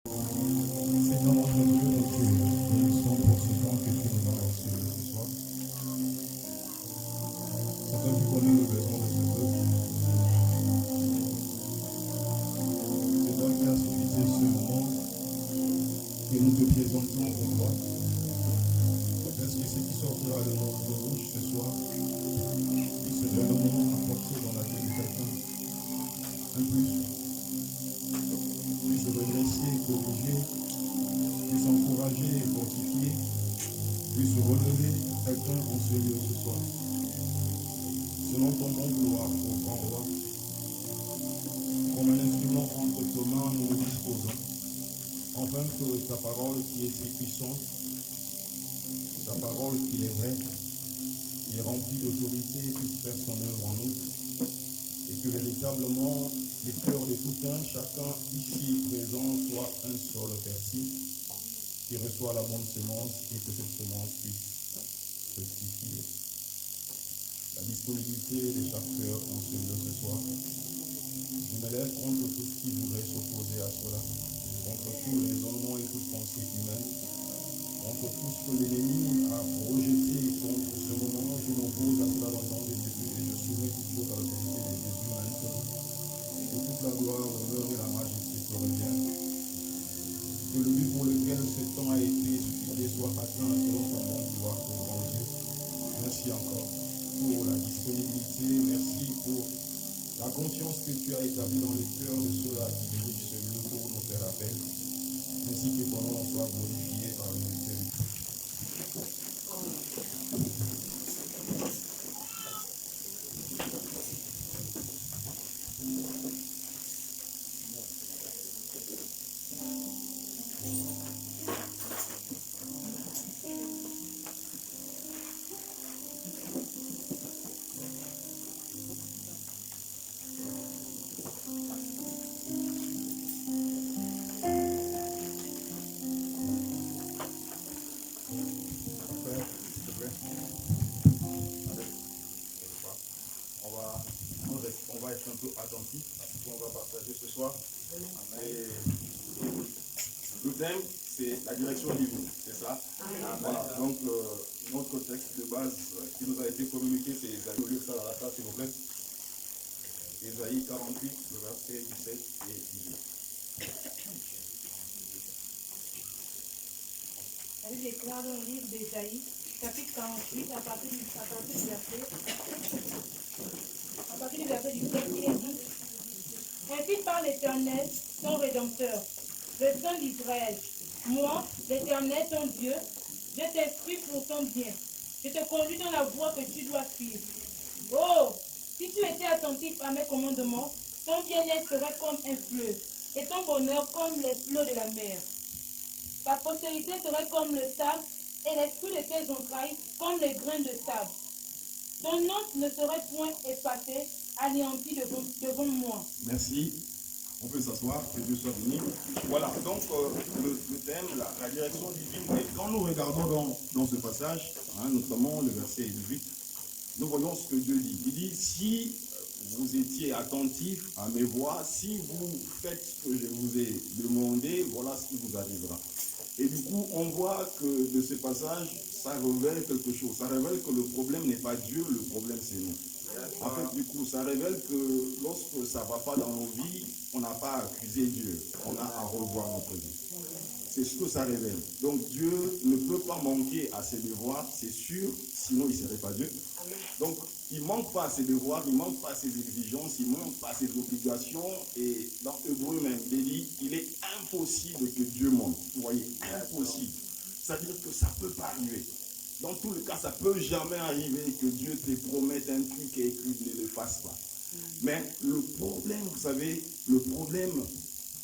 Seigneur notre Dieu, nous te bénissons pour ce temps que tu nous as lancé ce soir. C'est toi qui connais le besoin de ce peuple. C'est toi qui as suscité ce moment que nous te présentons au roi. Est-ce que ce qui sortira de notre bouche ce soir puisse réellement apporter dans la vie de quelqu'un un plus, puisse redresser, corriger, puisse encourager et fortifier, puisse relever quelqu'un en ce lieu ce soir. Selon ton bon gloire, au grand roi, comme un instrument entre tes mains, nous nous disposons, afin que ta parole qui est si puissante, ta parole qui est vraie, qui est remplie d'autorité, puisse faire son œuvre en nous, et que véritablement les cœurs de tout un, chacun ici présent, soit un seul persil, qui reçoit la bonne semence et que cette semence puisse fructifier. La disponibilité de chaque cœur en ce lieu ce soir. Je me lève contre tout ce qui voudrait s'opposer à cela, contre tout raisonnement et toute pensée humaine, contre tout ce que l'ennemi a projeté contre ce moment. Je m'oppose à cela dans le nom de Jésus et je soumets toute chose à l'autorité de Jésus maintenant. Et que toute la gloire, l'honneur et la majesté te reviennent. Que le but pour lequel ce temps a été suscité soit atteint selon ton bon pouvoir, ton grand Dieu. Merci encore pour la disponibilité, merci pour la confiance que tu as établie dans les cœurs de ceux-là qui dirigent ce lieu pour nous faire appel, ainsi que ton nom soit glorifié par l'unité. On va être un peu attentif à ce qu'on va partager ce soir. Et le thème, c'est la direction divine, c'est ça? Voilà. Donc, notre texte de base qui nous a été communiqué, c'est Isaïe. Vous lire ça dans la salle, s'il vous plaît. Isaïe 48, le verset 17 et 18. Elle déclare dans le livre d'Ésaïe, chapitre 48, à partir du verset du 7, il est dit: Ainsi parle l'Éternel, ton Rédempteur, le Saint d'Israël. Moi, l'Éternel, ton Dieu, je t'instruis pour ton bien. Je te conduis dans la voie que tu dois suivre. Oh, si tu étais attentif à mes commandements, ton bien-être serait comme un fleuve, et ton bonheur comme les flots de la mer. Ta postérité serait comme le sable, et les fruits de tes entrailles comme les grains de sable. Ton nom ne serait point effacé, anéanti devant moi. Merci. On peut s'asseoir, que Dieu soit béni. Voilà, donc le thème, la direction divine. Et quand nous regardons dans ce passage, notamment le verset 18, nous voyons ce que Dieu dit. Il dit, si vous étiez attentifs à mes voix, si vous faites ce que je vous ai demandé, voilà ce qui vous arrivera. Et du coup, on voit que de ce passage, ça révèle quelque chose. Ça révèle que le problème n'est pas Dieu, le problème c'est nous. En fait, du coup, ça révèle que lorsque ça ne va pas dans nos vies, on n'a pas à accuser Dieu, on a à revoir notre vie. C'est ce que ça révèle. Donc Dieu ne peut pas manquer à ses devoirs, c'est sûr, sinon il ne serait pas Dieu. Donc il ne manque pas à ses devoirs, il ne manque pas à ses exigences, il ne manque pas à ses obligations. Et dans Hébreu même, il dit, il est impossible que Dieu manque. Vous voyez, impossible. C'est-à-dire que ça ne peut pas arriver. Dans tous les cas, ça ne peut jamais arriver que Dieu te promette un truc et qu'il ne le fasse pas. Mais le problème, vous savez, le problème,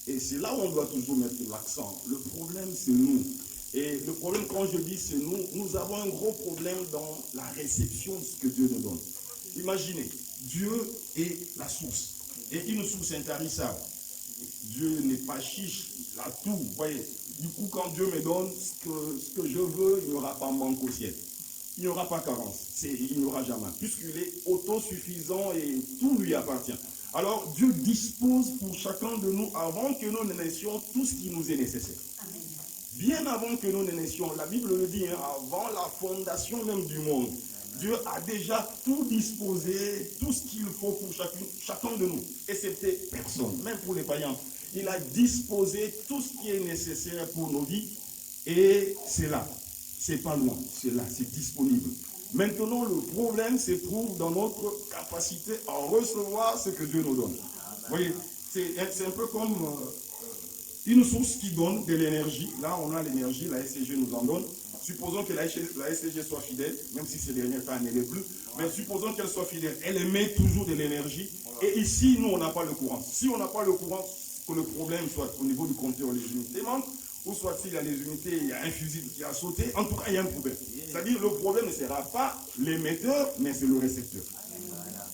et c'est là où on doit toujours mettre l'accent, le problème c'est nous. Et le problème, quand je dis c'est nous, nous avons un gros problème dans la réception de ce que Dieu nous donne. Imaginez, Dieu est la source, et une source intarissable. Dieu n'est pas chiche, il a tout, vous voyez. Du coup, quand Dieu me donne ce que je veux, il n'y aura pas manque au ciel. Il n'y aura pas carence, il n'y aura jamais, puisqu'il est autosuffisant et tout lui appartient. Alors Dieu dispose pour chacun de nous, avant que nous ne naissions, tout ce qui nous est nécessaire. Bien avant que nous ne naissions, la Bible le dit, hein, avant la fondation même du monde, Dieu a déjà tout disposé, tout ce qu'il faut pour chacun de nous, excepté personne, même pour les païens. Il a disposé tout ce qui est nécessaire pour nos vies, et c'est là, c'est pas loin, c'est là, c'est disponible. Maintenant, le problème se trouve dans notre capacité à recevoir ce que Dieu nous donne. Vous voyez, c'est un peu comme une source qui donne de l'énergie. Là, on a l'énergie, la SCG nous en donne. Supposons que la SCG soit fidèle, même si ces derniers temps, elle ne l'est plus. Mais supposons qu'elle soit fidèle, elle émet toujours de l'énergie. Et ici, nous, on n'a pas le courant. Si on n'a pas le courant, que le problème soit au niveau du compteur, les unités manquent, ou soit s'il y a les unités, il y a un fusible qui a sauté, en tout cas, il y a un problème. C'est-à-dire, le problème ne sera pas l'émetteur, mais c'est le récepteur.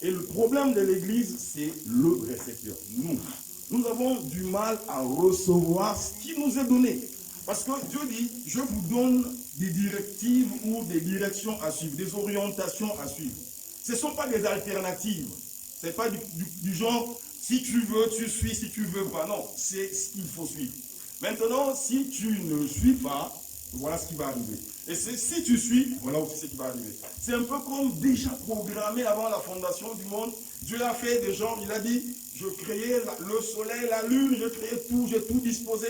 Et le problème de l'Église, c'est le récepteur. Nous avons du mal à recevoir ce qui nous est donné. Parce que Dieu dit, je vous donne des directives ou des directions à suivre, des orientations à suivre. Ce ne sont pas des alternatives. Ce n'est pas du genre, si tu veux, tu suis, si tu veux pas. Non, c'est ce qu'il faut suivre. Maintenant, si tu ne suis pas, voilà ce qui va arriver. Et si tu suis, voilà aussi ce qui va arriver. C'est un peu comme déjà programmé avant la fondation du monde. Dieu a fait des gens, il a dit, je créais le soleil, la lune, je créais tout, j'ai tout disposé.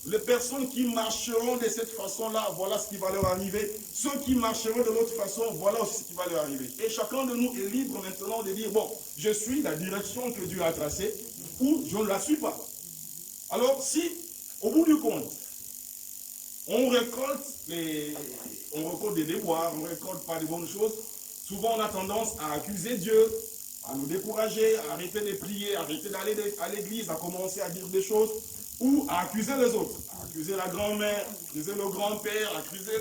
Les personnes qui marcheront de cette façon-là, voilà ce qui va leur arriver. Ceux qui marcheront de l'autre façon, voilà aussi ce qui va leur arriver. Et chacun de nous est libre maintenant de dire, bon, je suis la direction que Dieu a tracée, ou je ne la suis pas. Alors si, au bout du compte, on récolte des déboires, on ne récolte pas de bonnes choses, souvent on a tendance à accuser Dieu, à nous décourager, à arrêter de prier, à arrêter d'aller à l'église, à commencer à dire des choses, ou à accuser les autres, à accuser la grand-mère, accuser le grand-père, accuser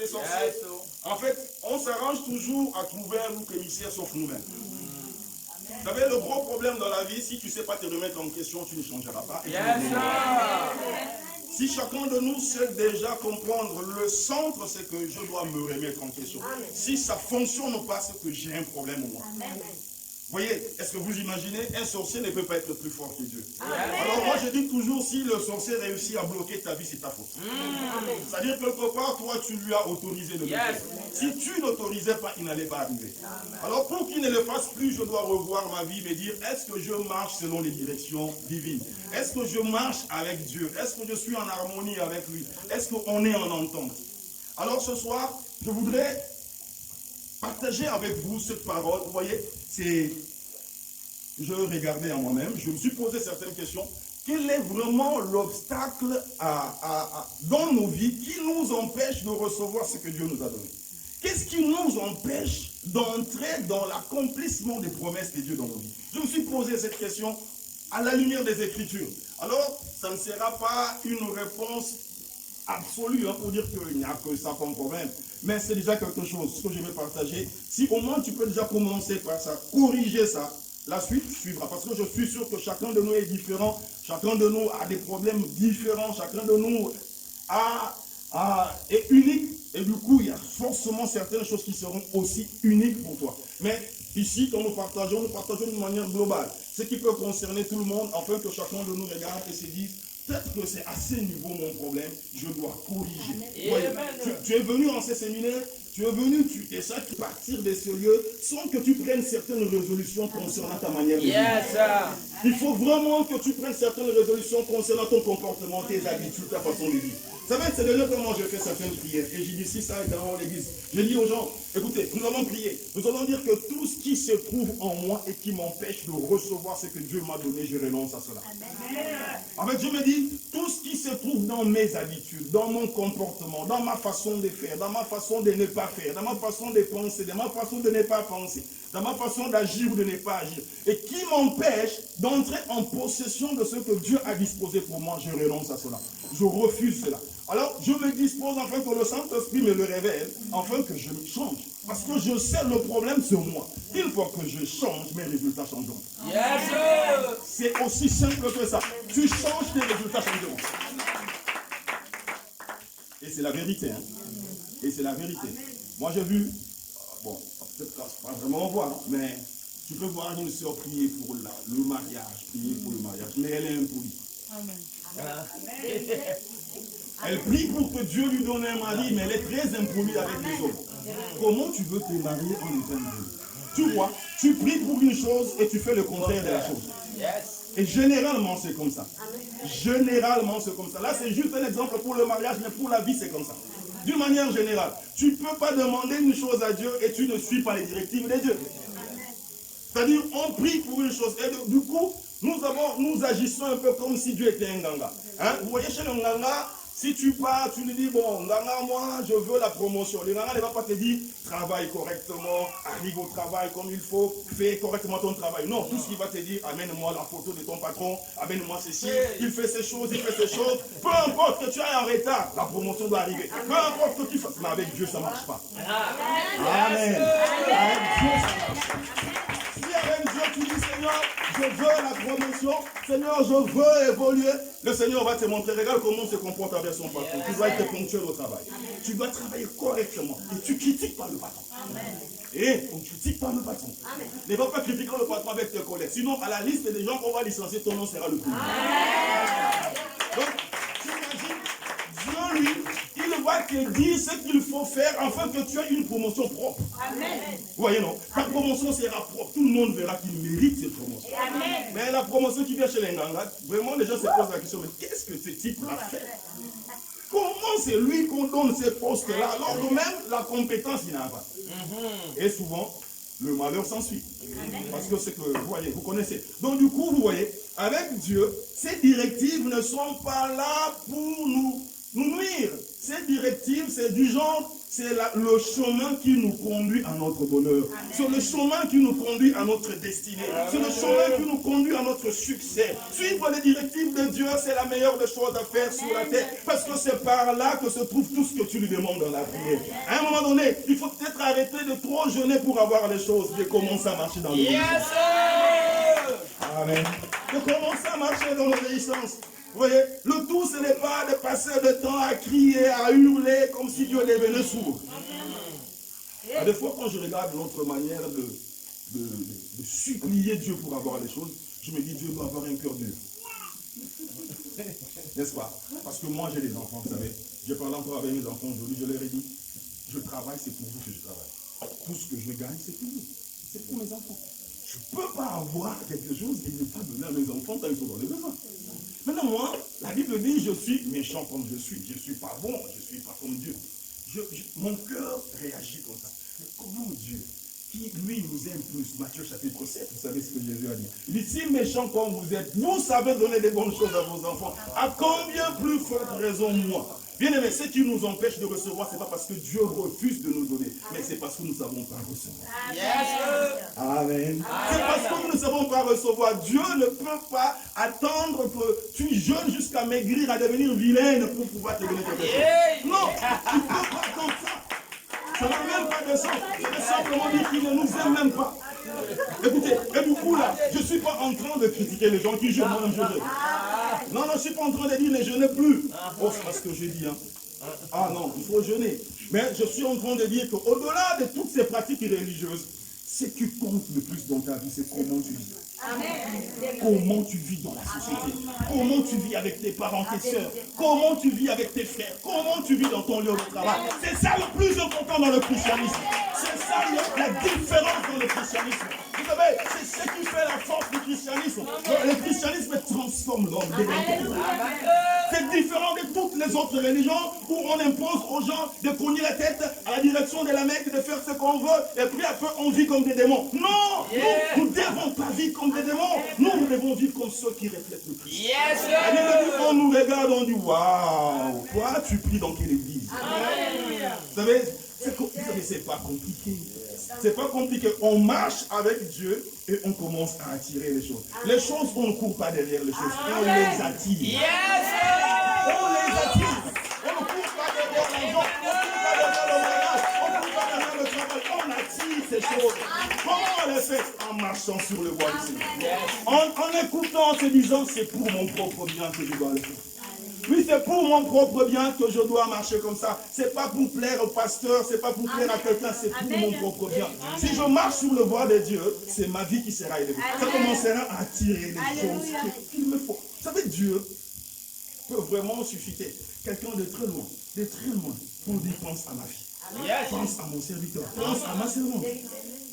les sorciers. En fait, on s'arrange toujours à trouver un bouc émissaire sauf nous-mêmes. Vous savez, le gros problème dans la vie, si tu ne sais pas te remettre en question, tu ne changeras pas. Si chacun de nous sait déjà comprendre le centre, c'est que je dois me remettre en question. Si ça ne fonctionne pas, c'est que j'ai un problème au moins. Vous voyez, est-ce que vous imaginez, un sorcier ne peut pas être plus fort que Dieu. Alors moi je dis toujours, si le sorcier réussit à bloquer ta vie, c'est ta faute. C'est-à-dire quelque part, toi tu lui as autorisé de le faire. Si tu n'autorisais pas, il n'allait pas arriver. Alors pour qu'il ne le fasse plus, je dois revoir ma vie, me dire, est-ce que je marche selon les directions divines? Est-ce que je marche avec Dieu? Est-ce que je suis en harmonie avec lui? Est-ce qu'on est en entente? Alors ce soir, je voudrais partager avec vous cette parole. Vous voyez, je regardais en moi-même, je me suis posé certaines questions. Quel est vraiment l'obstacle dans nos vies qui nous empêche de recevoir ce que Dieu nous a donné? Qu'est-ce qui nous empêche d'entrer dans l'accomplissement des promesses de Dieu dans nos vies? Je me suis posé cette question à la lumière des Écritures. Alors, ça ne sera pas une réponse absolue pour dire qu'il n'y a que ça comme problème. Mais c'est déjà quelque chose, ce que je vais partager. Si au moins tu peux déjà commencer par ça, corriger ça, la suite suivra. Parce que je suis sûr que chacun de nous est différent, chacun de nous a des problèmes différents, chacun de nous est unique. Et du coup, il y a forcément certaines choses qui seront aussi uniques pour toi. Mais ici, quand nous partageons d'une manière globale. Ce qui peut concerner tout le monde, afin que chacun de nous regarde et se dise, peut-être que c'est à ce niveau mon problème, je dois corriger. Ouais, tu es venu en ces séminaires, tu es venu, tu es ça qui partir de ce lieu sans que tu prennes certaines résolutions concernant ta manière de vivre. Il faut vraiment que tu prennes certaines résolutions concernant ton comportement, tes habitudes, ta façon de vivre. Vous savez, c'est de là comment je fais certaines prières. Et j'ai dit si ça est dans l'église. Je dis aux gens, écoutez, nous allons prier. Nous allons dire que tout ce qui se trouve en moi et qui m'empêche de recevoir ce que Dieu m'a donné, je renonce à cela. En fait, je me dis, tout ce qui se trouve dans mes habitudes, dans mon comportement, dans ma façon de faire, dans ma façon de ne pas faire, dans ma façon de penser, dans ma façon de ne pas penser, dans ma façon d'agir ou de ne pas agir, et qui m'empêche d'entrer en possession de ce que Dieu a disposé pour moi, je renonce à cela. Je refuse cela. Alors, je me dispose afin que le Saint-Esprit me le révèle, afin que je me change. Parce que je sais le problème sur moi. Il faut que je change, mes résultats changeront. C'est aussi simple que ça. Tu changes, tes résultats changeront. Et c'est la vérité. Hein? Et c'est la vérité. Moi, j'ai vu, bon, peut-être pas vraiment voir, mais Tu peux voir une sœur prier pour le mariage, mais elle est impolie. Elle prie pour que Dieu lui donne un mari, mais elle est très impolie avec les autres. Comment tu veux te marier en étant impoli? Tu vois, tu pries pour une chose et tu fais le contraire de la chose. Et généralement, c'est comme ça. Généralement, c'est comme ça. Là, c'est juste un exemple pour le mariage, mais pour la vie, c'est comme ça. D'une manière générale, tu ne peux pas demander une chose à Dieu et tu ne suis pas les directives de Dieu. C'est-à-dire, on prie pour une chose. Et du coup, nous agissons un peu comme si Dieu était un ganga. Hein? Vous voyez, chez le ganga, si tu pars, tu lui dis, bon, ganga, moi, je veux la promotion. Le ganga ne va pas te dire, travaille correctement, arrive au travail comme il faut, fais correctement ton travail. Non, tout ce qu'il va te dire, amène-moi la photo de ton patron, amène-moi ceci, il fait ces choses, il fait ces choses. Peu importe que tu ailles en retard, la promotion doit arriver. Peu importe que tu fasses. Mais avec Dieu, ça ne marche pas. Amen. Avec Dieu, ça marche. Si avec Dieu, tu dis, Seigneur, je veux la promotion, Seigneur, je veux évoluer, le Seigneur va te montrer, regarde comment on se comporte avec son patron. Tu dois être ponctuel au travail. Tu dois travailler correctement. Et tu critiques pas le patron. Et on ne critique pas le patron. Ne va pas critiquer le patron avec tes collègues. Sinon, à la liste des gens qu'on va licencier, ton nom sera le plus. Donc, tu imagines, Dieu, lui, il va te dire ce qu'il faut faire afin que tu aies une promotion propre. Amen. Vous voyez, non? Ta promotion sera propre. Tout le monde verra qu'il mérite cette promotion. Amen. Mais la promotion qui vient chez les Nganga, vraiment, les gens se posent la question, mais qu'est-ce que ce type a fait? Comment c'est lui qu'on donne ces postes-là, alors que même la compétence, il n'a pas? Et souvent, le malheur s'ensuit. Parce que c'est que, vous voyez, vous connaissez. Donc du coup, vous voyez, avec Dieu, ces directives ne sont pas là pour nous nuire. Ces directives, c'est du genre, c'est le chemin qui nous conduit à notre bonheur. C'est le chemin qui nous conduit à notre destinée. C'est le chemin qui nous conduit à notre succès. Suivre les directives de Dieu, c'est la meilleure des choses à faire sur la terre. Parce que c'est par là que se trouve tout ce que tu lui demandes dans la prière. À un moment donné, il faut peut-être arrêter de trop jeûner pour avoir les choses. De commencer à marcher dans l'obéissance. Amen. De commencer à marcher dans l'obéissance. Vous voyez, le tout, ce n'est pas de passer le temps à crier, à hurler, comme si Dieu devenait sourd. Des fois, quand je regarde notre manière de supplier Dieu pour avoir les choses, je me dis, Dieu doit avoir un cœur dur. N'est-ce pas? Parce que moi, j'ai des enfants, vous savez. Je parle encore avec mes enfants aujourd'hui, je leur ai dit, je travaille, c'est pour vous que je travaille. Tout ce que je gagne, c'est pour vous. C'est pour mes enfants. Je ne peux pas avoir quelque chose et ne pas donner à mes enfants quand ils sont dans les besoins. Maintenant, moi, la Bible dit, je suis méchant comme je suis. Je ne suis pas bon, je ne suis pas comme Dieu. Mon cœur réagit comme ça. Mais comment Dieu, qui lui nous aime plus, Matthieu chapitre 7, vous savez ce que Jésus a dit. Il dit, si méchant comme vous êtes, vous savez donner des bonnes choses à vos enfants. À combien plus forte raison moi? Bien aimé, ce qui nous empêche de recevoir, ce n'est pas parce que Dieu refuse de nous donner, mais c'est parce que nous ne savons pas recevoir. Yes. Amen. C'est parce que nous ne savons pas recevoir. Dieu ne peut pas attendre que tu jeûnes jusqu'à maigrir, à devenir vilaine pour pouvoir te donner quelque chose. Non, tu ne peux pas attendre ça. Ça n'a même pas de sens. C'est simplement dire qu'il ne nous aime même pas. Écoutez, et du coup là, je ne suis pas en train de critiquer les gens qui jeûnent, moi je jeûne. Non, je ne suis pas en train de dire ne jeûnez plus. Oh, c'est pas ce que je dis. Hein. Ah non, il faut jeûner. Mais je suis en train de dire qu'au-delà de toutes ces pratiques religieuses, ce qui compte le plus dans ta vie, c'est comment tu vis. Amen. Comment tu vis dans la société. Comment tu vis avec tes parents, tes soeurs. Comment tu vis avec tes frères. Comment tu vis dans ton lieu de travail. C'est ça le plus important dans le christianisme. C'est ça la différence dans le christianisme. Vous savez, c'est ce qui fait la force du christianisme. Le christianisme transforme l'homme. C'est différent de toutes les autres religions où on impose aux gens de cogner la tête à la direction de la Mecque, de faire ce qu'on veut, et puis après on vit comme des démons. Non, nous ne devons pas vivre comme des démons. Nous devons vivre comme ceux qui reflètent le Christ. On nous regarde, on dit waouh, toi tu pries dans quelle église? Vous savez, c'est pas compliqué. C'est pas compliqué. On marche avec Dieu et on commence à attirer les choses. Les choses, on ne court pas derrière les choses. On les attire. On les attire. On ne court pas derrière l'argent. On ne court pas derrière le mariage. On ne court pas derrière le travail. On attire ces choses. Comment on les fait? En marchant sur le voie du Seigneur. En écoutant, en se disant, c'est pour mon propre bien que je dois le faire. Oui, dit, c'est pour mon propre bien que je dois marcher comme ça. C'est pas pour plaire au pasteur, c'est pas pour plaire à quelqu'un, c'est pour mon propre bien. Si je marche sur le voie de Dieu, c'est ma vie qui sera élevée. Ça commencera à attirer les choses qu'il me faut. Vous savez, Dieu peut vraiment susciter quelqu'un de très loin, pour dire pense à ma vie. Pense à mon serviteur, pense à ma servante.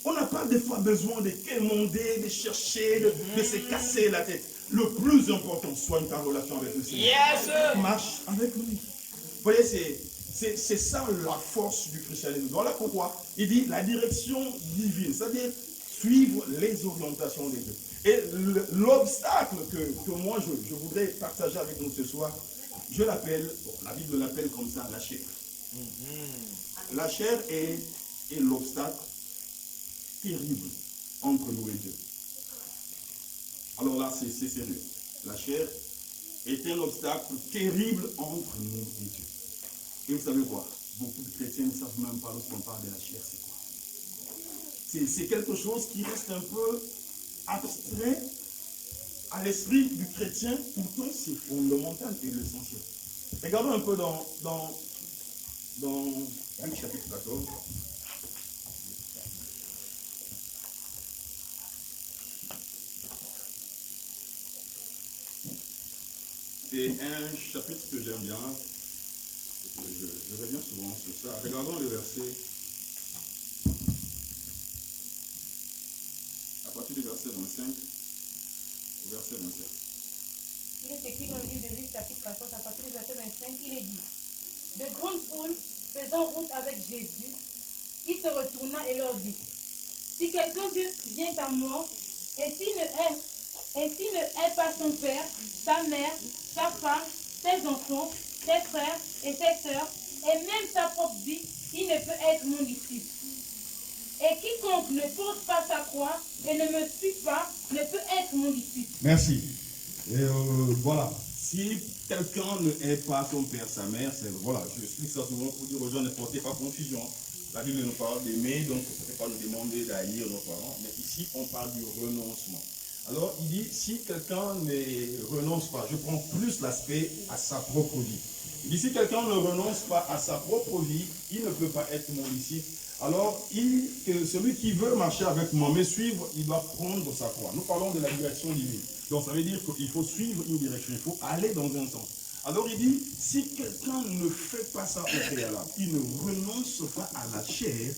On n'a pas des fois besoin de quémander, de chercher, de se casser la tête. Le plus important, soigne ta relation avec le Seigneur. Marche avec lui. Vous voyez, c'est ça la force du christianisme. Voilà pourquoi il dit la direction divine, c'est-à-dire suivre les orientations des dieux. Et l'obstacle que moi je voudrais partager avec nous ce soir, je l'appelle, la Bible l'appelle comme ça, la chair. La chair est l'obstacle terrible entre nous et Dieu. Alors là, c'est sérieux. La chair est un obstacle terrible entre nous et Dieu. Et vous savez quoi? Beaucoup de chrétiens ne savent même pas lorsqu'on parle de la chair, c'est quoi? C'est quelque chose qui reste un peu abstrait à l'esprit du chrétien, pourtant c'est fondamental et l'essentiel. Regardons un peu dans Luc chapitre 14. C'est un chapitre que j'aime bien. Je reviens souvent sur ça. Regardons le verset. À partir du verset 25 au verset 27. Il est écrit dans le livre de Luc, chapitre 14, à partir du verset 25, il est dit: de grandes foules faisant route avec Jésus, il se retourna et leur dit: si quelqu'un vient à moi, et s'il ne hait pas son père, sa mère, sa femme, ses enfants, ses frères et ses sœurs, et même sa propre vie, il ne peut être mon disciple. Et quiconque ne pose pas sa croix et ne me suit pas, ne peut être mon disciple. Merci. Et voilà. Si quelqu'un ne hait pas son père, sa mère, c'est voilà, je explique ça souvent pour dire aux gens ne portez pas confusion. La Bible nous parle d'aimer, donc ça ne fait pas nous demander d'haïr nos parents, mais ici on parle du renoncement. Alors il dit, si quelqu'un ne renonce pas, je prends plus l'aspect à sa propre vie. Il dit, si quelqu'un ne renonce pas à sa propre vie, il ne peut pas être mon disciple. Alors, celui qui veut marcher avec moi, me suivre, il doit prendre sa croix. Nous parlons de la direction divine. Donc ça veut dire qu'il faut suivre une direction, il faut aller dans un sens. Alors il dit, si quelqu'un ne fait pas ça au préalable, il ne renonce pas à la chair,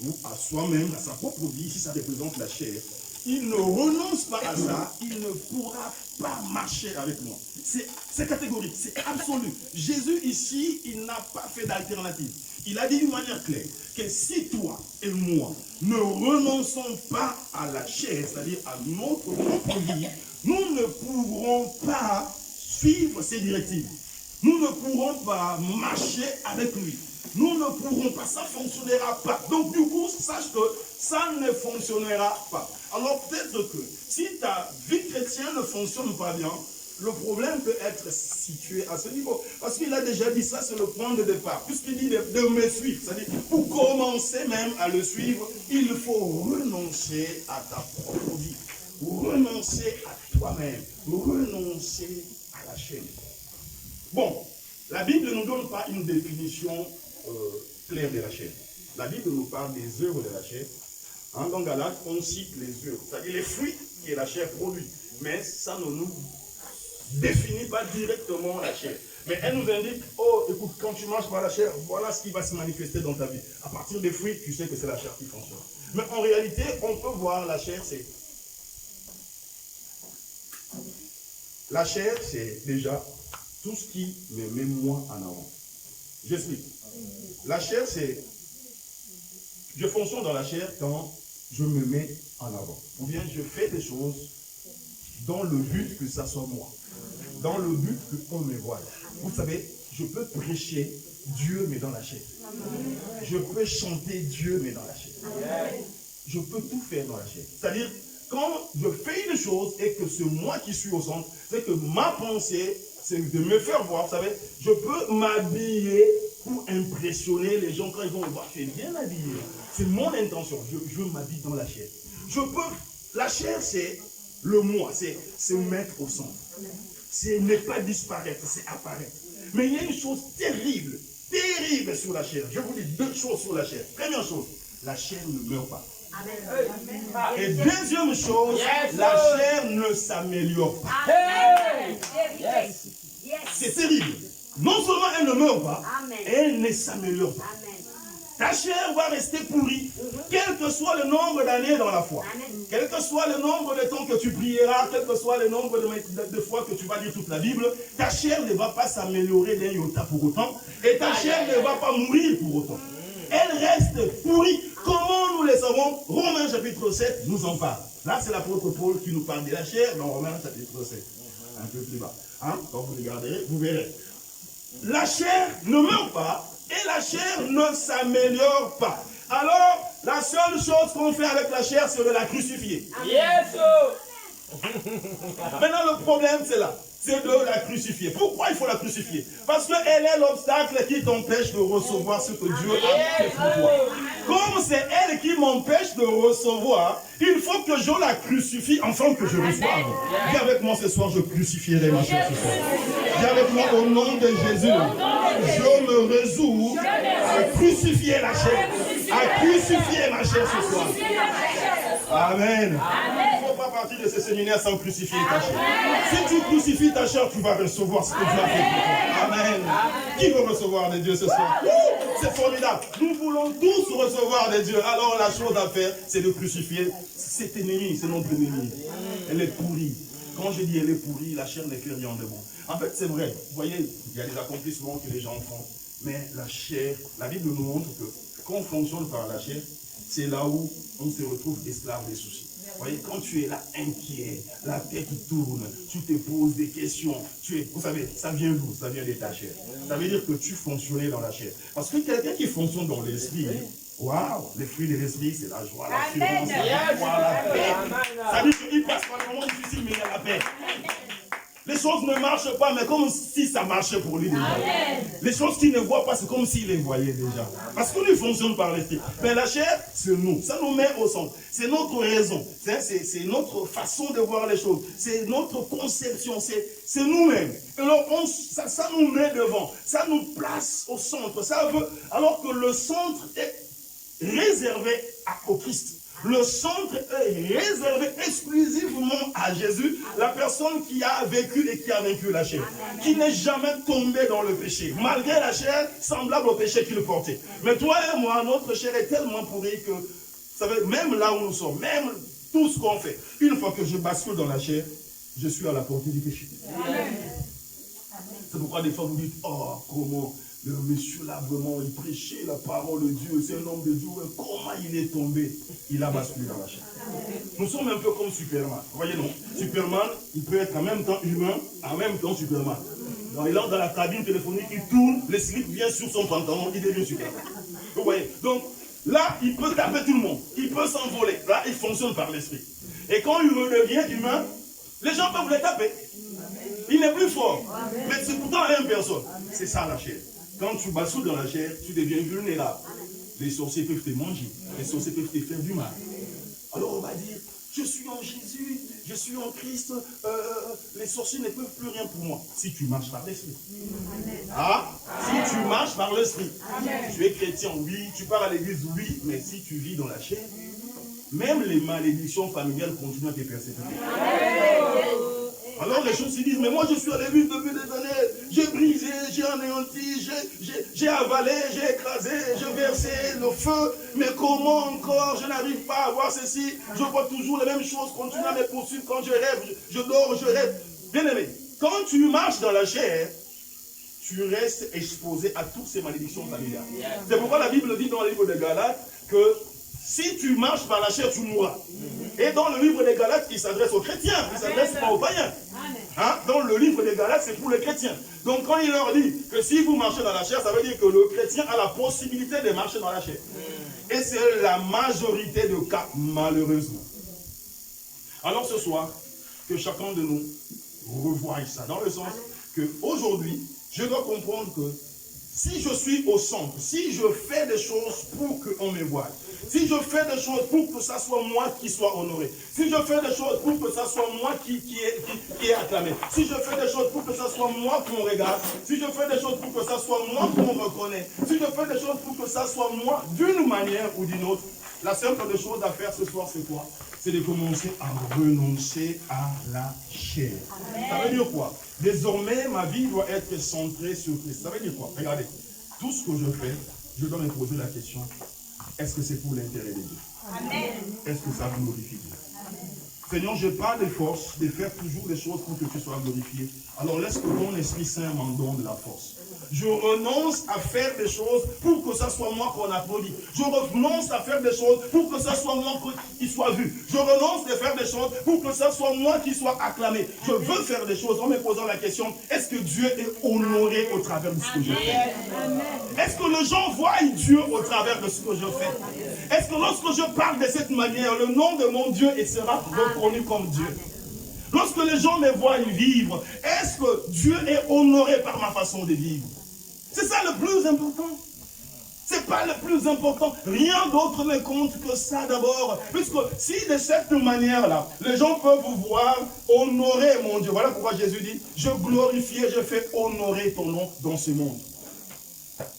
ou à soi-même, à sa propre vie, si ça représente la chair, il ne renonce pas à ça, il ne pourra pas marcher avec moi. C'est catégorique, c'est absolu. Jésus ici, il n'a pas fait d'alternative. Il a dit d'une manière claire que si toi et moi ne renonçons pas à la chair, c'est-à-dire à notre propre vie, nous ne pourrons pas suivre ses directives. Nous ne pourrons pas marcher avec lui. Nous ne pourrons pas, ça ne fonctionnera pas. Donc du coup, sache que ça ne fonctionnera pas. Alors peut-être que si ta vie chrétienne ne fonctionne pas bien, le problème peut être situé à ce niveau. Parce qu'il a déjà dit ça, c'est le point de départ. Puisqu'il dit de me suivre, c'est-à-dire pour commencer même à le suivre, il faut renoncer à ta propre vie. Renoncer à toi-même. Renoncer à la chaîne. Bon, la Bible ne nous donne pas une définition claire de la chair. La Bible nous parle des œuvres de la chair. Dans Galates, on cite les œuvres, c'est-à-dire les fruits que la chair produit. Mais ça ne nous définit pas directement la chair. Mais elle nous indique, oh, écoute, quand tu marches par la chair, voilà ce qui va se manifester dans ta vie. À partir des fruits, tu sais que c'est la chair qui fonctionne. Mais en réalité, on peut voir la chair, c'est... La chair, c'est déjà tout ce qui me met moi en avant. J'explique. La chair, c'est... Je fonctionne dans la chair quand je me mets en avant. Ou bien je fais des choses dans le but que ça soit moi. Dans le but qu'on me voie. Vous savez, je peux prêcher Dieu, mais dans la chair. Je peux chanter Dieu, mais dans la chair. Je peux tout faire dans la chair. C'est-à-dire, quand je fais une chose et que c'est moi qui suis au centre, c'est que ma pensée, c'est de me faire voir. Vous savez, je peux m'habiller pour impressionner les gens quand ils vont me voir. Je suis bien habillé. C'est mon intention. Je m'habille dans la chair. Je peux... La chair, c'est le moi. C'est se mettre au centre. ce n'est pas disparaître, c'est apparaître. Mais il y a une chose terrible, terrible sur la chair. Je vous dis deux choses sur la chair. Première chose, la chair ne meurt pas. Amen. Et deuxième chose, la chair ne s'améliore pas. C'est terrible. Non seulement elle ne meurt pas, elle ne s'améliore pas. Ta chair va rester pourrie, quel que soit le nombre d'années dans la foi. Quel que soit le nombre de temps que tu prieras, quel que soit le nombre de fois que tu vas lire toute la Bible, ta chair ne va pas s'améliorer d'un iota pour autant, et ta chair ne va pas mourir pour autant. Elle reste pourrie. Comment nous le savons? Romains chapitre 7 nous en parle. Là, c'est l'apôtre Paul qui nous parle de la chair dans Romains chapitre 7. Un peu plus bas. Hein? Quand vous regarderez, vous verrez. La chair ne meurt pas et la chair ne s'améliore pas. Alors, la seule chose qu'on fait avec la chair, c'est de la crucifier. Yes! Maintenant, le problème, c'est là. C'est de la crucifier. Pourquoi il faut la crucifier? Parce qu'elle est l'obstacle qui t'empêche de recevoir ce que Dieu a fait pour toi. Comme c'est elle qui m'empêche de recevoir, il faut que je la crucifie afin que je reçoive. Viens avec moi ce soir, je crucifierai ma chair ce soir. Viens avec moi au nom de Jésus. Je me résous à crucifier la chair. À crucifier ma chair ce soir. Amen. Il ne faut pas partir de ce séminaire sans crucifier ta chair. Si tu crucifies ta chair, tu vas recevoir ce que Dieu a fait pour toi. Amen. Qui veut recevoir de Dieu ce soir? C'est formidable. Nous voulons tous recevoir de Dieu. Alors la chose à faire, c'est de crucifier cet ennemi, c'est notre ennemi. Elle est pourrie. Quand je dis elle est pourrie, la chair n'est fait rien de bon. En fait, c'est vrai. Vous voyez, il y a des accomplissements que les gens font. Mais la chair, la Bible nous montre que quand on fonctionne par la chair, c'est là où on se retrouve esclave des soucis. Vous voyez, quand tu es là inquiet, la tête tourne, tu te poses des questions, vous savez, ça vient d'où? Ça vient de ta chair. Ça veut dire que tu fonctionnais dans la chair. Parce que quelqu'un qui fonctionne dans l'esprit, waouh, les fruits de l'esprit, c'est la joie, l'assurance, la foi, la paix. Ça veut dire qu'il passe par le moment difficile, mais il y a la paix. Les choses ne marchent pas, mais comme si ça marchait pour lui déjà. Amen. Les choses qu'il ne voit pas, c'est comme s'il les voyait déjà. Parce que lui fonctionne par l'esprit. Mais la chair, c'est nous. Ça nous met au centre. C'est notre raison. C'est notre façon de voir les choses. C'est notre conception. C'est nous-mêmes. Alors, ça nous met devant. Ça nous place au centre. Alors que le centre est réservé au Christ. Le centre est réservé exclusivement à Jésus, la personne qui a vécu et qui a vaincu la chair, qui n'est jamais tombé dans le péché, malgré la chair semblable au péché qu'il portait. Mais toi et moi, notre chair est tellement pourrie que, vous savez, même là où nous sommes, même tout ce qu'on fait, une fois que je bascule dans la chair, je suis à la portée du péché. C'est pourquoi des fois vous dites, oh, comment le monsieur là, vraiment, il prêchait la parole de Dieu, c'est un homme de Dieu, comment il est tombé? Il a basculé dans la chair. Nous sommes un peu comme Superman, voyez non? Superman, il peut être en même temps humain, en même temps Superman. Donc, il entre dans la cabine téléphonique, il tourne, le slip vient sur son pantalon, il devient Superman. Vous voyez? Donc, là, il peut taper tout le monde, il peut s'envoler, là, il fonctionne par l'esprit. Et quand il redevient humain, les gens peuvent le taper. Il n'est plus fort, mais c'est pourtant la même personne. C'est ça la chair. Quand tu bascules dans la chair, tu deviens vulnérable. Les sorciers peuvent te manger. Les sorciers peuvent te faire du mal. Alors on va dire, je suis en Jésus, je suis en Christ, les sorciers ne peuvent plus rien pour moi. Si tu marches par l'esprit. Ah, si tu marches par l'esprit. Tu es chrétien, oui. Tu pars à l'église, oui. Mais si tu vis dans la chair, même les malédictions familiales continuent à te persécuter. Alors les choses se disent, mais moi je suis à l'église depuis des années, j'ai brisé, j'ai anéanti, j'ai avalé, j'ai écrasé, j'ai versé le feu, mais comment encore, je n'arrive pas à voir ceci, je vois toujours les mêmes choses continuer à me poursuivre quand je rêve, je dors, je rêve. Bien aimé, quand tu marches dans la chair, tu restes exposé à toutes ces malédictions familiales. C'est pourquoi la Bible dit dans le livre de Galates que si tu marches par la chair, tu mourras. Et dans le livre des Galates, il s'adresse aux chrétiens, il ne s'adresse pas aux païens. Hein? Dans le livre des Galates, c'est pour les chrétiens. Donc quand il leur dit que si vous marchez dans la chair, ça veut dire que le chrétien a la possibilité de marcher dans la chair. Et c'est la majorité de cas, malheureusement. Alors ce soir, que chacun de nous revoie ça, dans le sens qu'aujourd'hui, je dois comprendre que si je suis au centre, si je fais des choses pour qu'on me voie, si je fais des choses pour que ça soit moi qui soit honoré, si je fais des choses pour que ça soit moi qui est acclamé, si je fais des choses pour que ça soit moi qu'on regarde, si je fais des choses pour que ça soit moi qu'on reconnaît, si je fais des choses pour que ça soit moi d'une manière ou d'une autre, la simple des choses à faire ce soir, c'est quoi? C'est de commencer à renoncer à la chair. Amen. Ça veut dire quoi? Désormais, ma vie doit être centrée sur Christ. Ça veut dire quoi? Regardez, tout ce que je fais, je dois me poser la question, est-ce que c'est pour l'intérêt de Dieu? Amen. Est-ce que ça glorifie Dieu? Amen. Seigneur, je n'ai pas de force de faire toujours des choses pour que tu sois glorifié. Alors laisse que ton Esprit Saint m'en donne de la force. Je renonce à faire des choses pour que ça soit moi qu'on applaudit. Je renonce à faire des choses pour que ça soit moi qui soit vu. Je renonce à faire des choses pour que ça soit moi qui soit acclamé. Je veux faire des choses en me posant la question, est-ce que Dieu est honoré au travers de ce que je fais? Est-ce que les gens voient Dieu au travers de ce que je fais? Est-ce que lorsque je parle de cette manière, le nom de mon Dieu sera reconnu comme Dieu? Lorsque les gens me voient vivre, est-ce que Dieu est honoré par ma façon de vivre? C'est ça le plus important. C'est pas le plus important. Rien d'autre ne compte que ça d'abord. Puisque si de cette manière-là, les gens peuvent vous voir honorer mon Dieu. Voilà pourquoi Jésus dit, je glorifie et je fais honorer ton nom dans ce monde.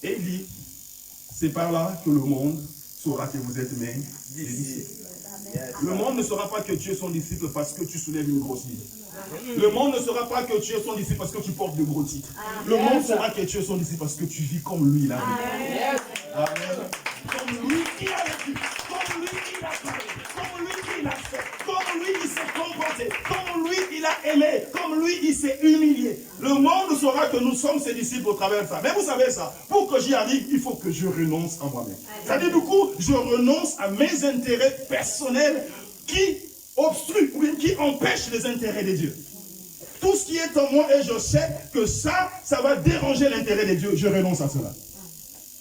Et il dit, c'est par là que le monde saura que vous êtes mes disciples. Le monde ne saura pas que tu es son disciple parce que tu soulèves une grosse Bible. Le monde ne saura pas que tu es son disciple parce que tu portes de gros titres. Le monde saura que tu es son disciple parce que tu vis comme lui il a vécu. Amen. Comme lui il a vécu, comme lui il a parlé, comme lui il a fait, comme lui il s'est comporté, comme lui il a aimé, comme lui il s'est humilié. Le monde saura que nous sommes ses disciples au travers de ça. Mais vous savez ça, pour que j'y arrive, il faut que je renonce à moi-même. C'est-à-dire du coup, je renonce à mes intérêts personnels qui obstruent ou bien qui empêchent les intérêts de Dieu. Tout ce qui est en moi et je sais que ça va déranger l'intérêt de Dieu, je renonce à cela.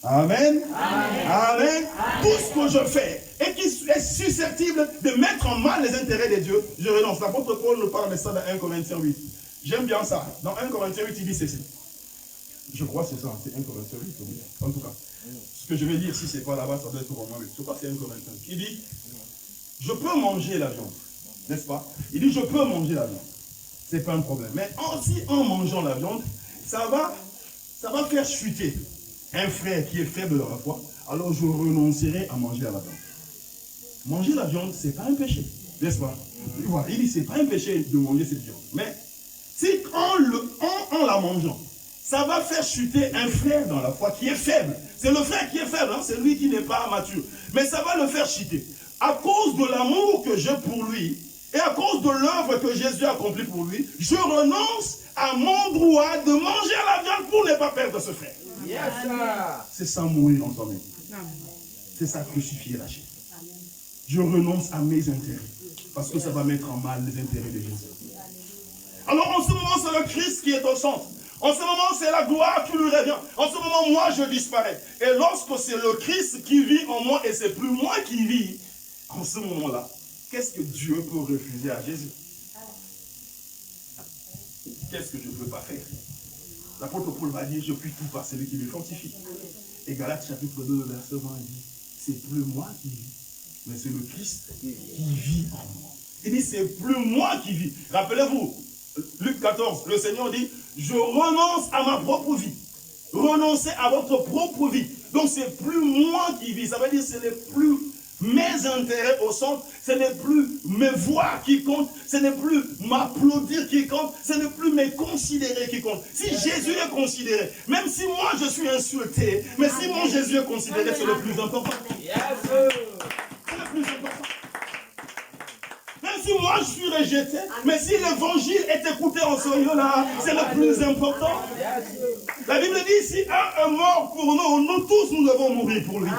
Amen. Amen. Amen. Tout ce que je fais et qui est susceptible de mettre en mal les intérêts de Dieu, je renonce. L'apôtre Paul nous parle de ça dans 1 Corinthiens 8. J'aime bien ça. Dans 1 Corinthiens 8, il dit ceci. Je crois que c'est ça, c'est 1 Corinthiens 8. En tout cas, ce que je vais dire, si ce n'est pas là-bas, ça doit être Romain 8. Je crois que c'est 1 Corinthiens 8. Il dit, je peux manger la viande, n'est-ce pas? Il dit, je peux manger la viande. Ce n'est pas un problème. Mais aussi en mangeant la viande, ça va faire chuter un frère qui est faible de la foi, alors je renoncerai à manger à la viande. Manger la viande, ce n'est pas un péché, n'est-ce pas? Il dit, ce n'est pas un péché de manger cette viande. Mais si en la mangeant, ça va faire chuter un frère dans la foi qui est faible. C'est le frère qui est faible, hein? C'est lui qui n'est pas mature. Mais ça va le faire chuter. À cause de l'amour que j'ai pour lui, et à cause de l'œuvre que Jésus a accomplie pour lui, je renonce à mon droit de manger à la viande pour ne pas perdre ce frère. Yes, c'est ça mourir en soi-même. C'est ça crucifier la chair. Je renonce à mes intérêts. Parce que ça va mettre en mal les intérêts de Jésus. Alors en ce moment, c'est le Christ qui est au centre. En ce moment, c'est la gloire qui lui revient. En ce moment, moi, je disparais. Et lorsque c'est le Christ qui vit en moi et c'est plus moi qui vis, en ce moment-là, qu'est-ce que Dieu peut refuser à Jésus? Qu'est-ce que je ne peux pas faire? L'apôtre Paul va dire, je puis tout par celui qui me fortifie. Et Galates chapitre 2, verset 20 dit, c'est plus moi qui vis, mais c'est le Christ qui vit en moi. Il dit, c'est plus moi qui vis. Rappelez-vous, Luc 14, le Seigneur dit, je renonce à ma propre vie. Renoncez à votre propre vie. Donc c'est plus moi qui vis. Ça veut dire, ce n'est plus mes intérêts au centre, ce n'est plus mes voix qui comptent, ce n'est plus m'applaudir qui compte, ce n'est plus me considérer qui compte. Si Jésus est considéré, même si moi je suis insulté, mais si mon Jésus est considéré, c'est le plus important. C'est le plus important. Même si moi je suis rejeté, mais si l'évangile est écouté en ce lieu-là, c'est le plus important. La Bible dit, si un est mort pour nous, nous tous nous devons mourir pour lui.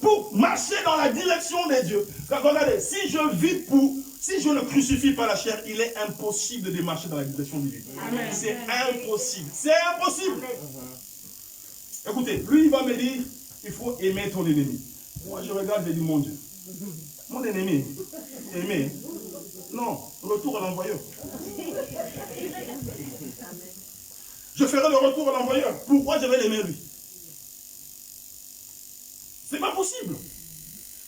Pour marcher dans la direction de Dieu. Regardez, si je ne crucifie pas la chair, il est impossible de marcher dans la direction de Dieu. C'est impossible. C'est impossible. Écoutez, lui, il va me dire, il faut aimer ton ennemi. Moi, je regarde et dis, mon Dieu, mon ennemi, aimer. Non, retour à l'envoyeur. je ferai le retour à l'envoyeur. Pourquoi je vais l'aimer lui? C'est pas possible.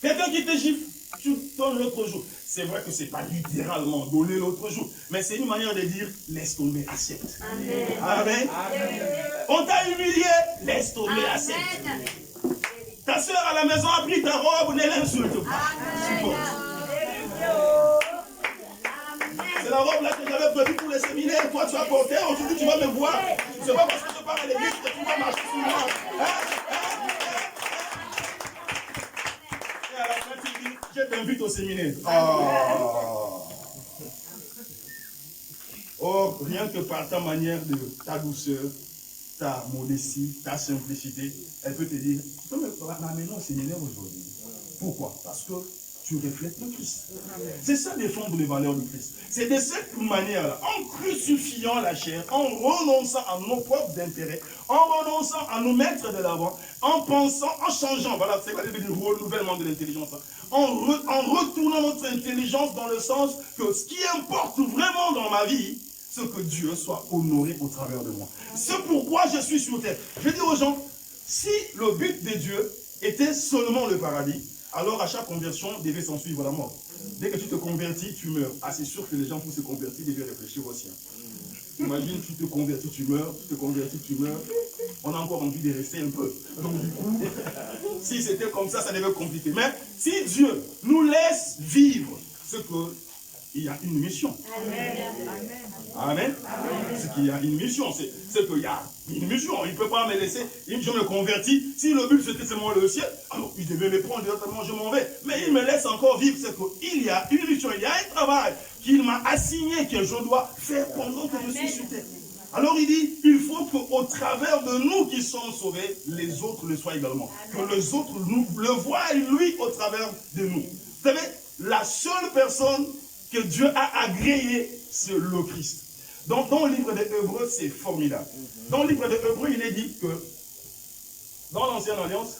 Quelqu'un qui te gifle, tu donnes l'autre jour. C'est vrai que c'est pas littéralement donner l'autre jour, mais c'est une manière de dire laisse tomber, accepte. Amen. Amen. Amen. On t'a humilié, laisse tomber, accepte. Ta soeur à la maison a pris ta robe, ne l'insulte pas. C'est la robe là que j'avais prévue pour les séminaires. Toi, tu as porté, aujourd'hui tu vas me voir. C'est pas parce que je pars à l'église que tu vas marcher sur moi. Et à la fin, tu dis, je t'invite au séminaire. Oh, rien que par ta manière de ta douceur, ta modestie, ta simplicité, elle peut te dire, tu peux me ramener au séminaire aujourd'hui. Pourquoi? Parce que tu reflètes le Christ. C'est ça défendre les valeurs du Christ. C'est de cette manière-là, en crucifiant la chair, en renonçant à nos propres intérêts, en renonçant à nous mettre de l'avant, en pensant, en changeant, voilà, c'est quoi le renouvellement de l'intelligence, en retournant notre intelligence dans le sens que ce qui importe vraiment dans ma vie, c'est que Dieu soit honoré au travers de moi. C'est pourquoi je suis sur terre. Je dis aux gens, si le but de Dieu était seulement le paradis, alors à chaque conversion devait s'en suivre la mort. Dès que tu te convertis, tu meurs. Ah, c'est sûr que les gens pour se convertir devaient réfléchir aussi. Imagine, tu te convertis, tu meurs, tu te convertis, tu meurs. On a encore envie de rester un peu. Donc du coup, si c'était comme ça, ça devait être compliqué. Mais si Dieu nous laisse vivre, c'est qu'il y a une mission. Amen. Amen. C'est qu'il y a une mission. C'est qu'il y a une mission. Il ne peut pas me laisser. Je me convertis. Si le but c'était seulement le ciel, alors il devait me prendre directement, je m'en vais. Mais il me laisse encore vivre. C'est qu'il y a une mission. Il y a un travail qu'il m'a assigné que je dois faire pendant que je suis sur terre. Alors il dit, il faut qu'au travers de nous qui sommes sauvés, les autres le soient également. Que les autres nous le voient lui au travers de nous. Vous savez, la seule personne que Dieu a agréé, c'est le Christ. Donc, dans le livre des Hébreux, c'est formidable. Dans le livre des Hébreux, il est dit que, dans l'Ancienne Alliance,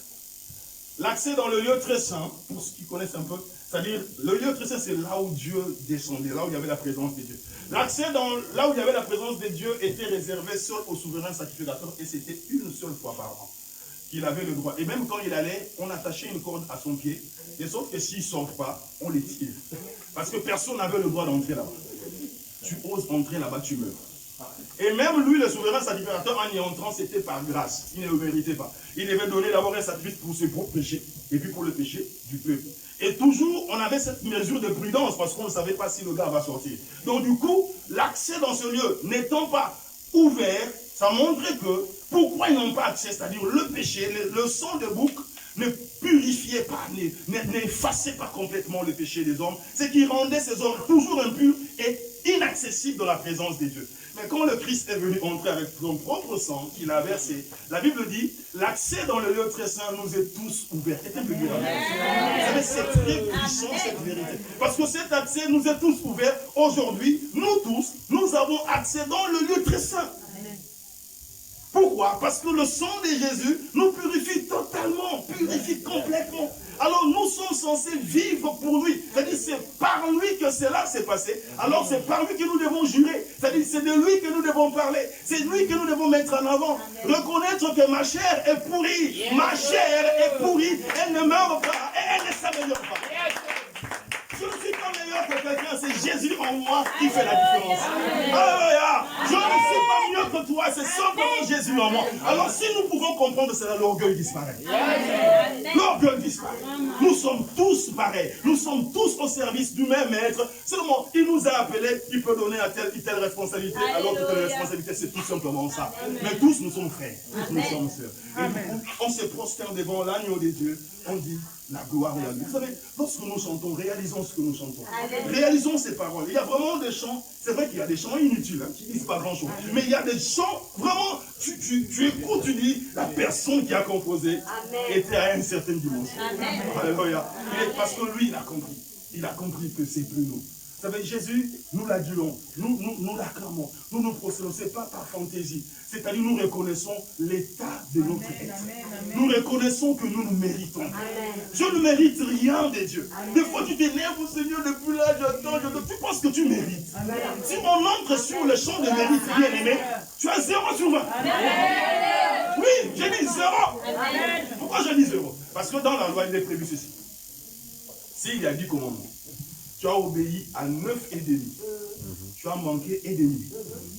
l'accès dans le lieu très saint, pour ceux qui connaissent un peu, c'est-à-dire, le lieu très saint, c'est là où Dieu descendait, là où il y avait la présence de Dieu. L'accès là où il y avait la présence de Dieu était réservé seul au souverain sacrificateur, et c'était une seule fois par an qu'il avait le droit. Et même quand il allait, on attachait une corde à son pied, et sauf que s'il ne sort pas, on les tire. Parce que personne n'avait le droit d'entrer là-bas. Tu oses entrer là-bas, tu meurs. Et même lui, le souverain sacrificateur, en y entrant, c'était par grâce. Il ne le méritait pas. Il devait donner d'abord un sacrifice pour ses propres péchés, et puis pour le péché du peuple. Et toujours, on avait cette mesure de prudence, parce qu'on ne savait pas si le gars va sortir. Donc du coup, l'accès dans ce lieu n'étant pas ouvert, ça montrait que, pourquoi ils n'ont pas accès, c'est-à-dire le péché, le sang de bouc, ne purifiait pas, n'effaçait pas complètement le péché des hommes, c'est qui rendait ces hommes toujours impurs et inaccessibles dans la présence de Dieu. Mais quand le Christ est venu entrer avec son propre sang qu'il a versé, la Bible dit, l'accès dans le lieu très saint nous est tous ouvert. Quelqu'un peut dire amen. Vous savez, c'est très puissant cette vérité. Parce que cet accès nous est tous ouvert. Aujourd'hui, nous tous, nous avons accès dans le lieu très saint. Pourquoi? Parce que le sang de Jésus nous purifie totalement, purifie complètement. Alors nous sommes censés vivre pour lui. C'est-à-dire c'est par lui que cela s'est passé. Alors c'est par lui que nous devons jurer. C'est-à-dire c'est de lui que nous devons parler. C'est lui que nous devons mettre en avant. Reconnaître que ma chair est pourrie. Ma chair est pourrie. Elle ne meurt pas et elle ne s'améliore pas. Je ne suis pas meilleur que quelqu'un, c'est Jésus en moi qui fait la différence. Alléluia. Je ne suis pas mieux que toi, c'est simplement Jésus en moi. Alors si nous pouvons comprendre cela, l'orgueil disparaît. L'orgueil disparaît. Nous sommes tous pareils. Nous sommes tous au service du même maître. Seulement, il nous a appelés, il peut donner à telle ou telle responsabilité. Alors que telle responsabilité, c'est tout simplement ça. Mais tous, nous sommes frères. Tous, nous sommes sœurs. Et du coup, on se prosterne devant l'agneau des dieux. On dit, la gloire est à lui. Vous savez, lorsque nous chantons, réalisons ce que nous chantons. Réalisons ces paroles. Il y a vraiment des chants, c'est vrai qu'il y a des chants inutiles, qui ne disent pas grand-chose. Mais il y a des chants, vraiment, tu écoutes, tu dis, la personne qui a composé était à une certaine dimension. Alléluia. Parce que lui, il a compris. Il a compris que c'est plus nous. Vous savez, Jésus, nous l'adulons, nous l'acclamons, nous nous prosternons, ce n'est pas par fantaisie. C'est-à-dire, nous reconnaissons l'état de notre être. Nous reconnaissons que nous nous méritons. Je ne mérite rien de Dieu. Des fois, tu t'énerves au Seigneur depuis là, tu penses que tu mérites. Si on entre sur le champ de mérite bien aimé, tu as zéro sur 20. Oui, j'ai dit 0. Pourquoi je dis 0? Parce que dans la loi, il est prévu ceci. S'il y a 10 commandements, tu as obéi à 9 et demi. Tu as manqué et demi.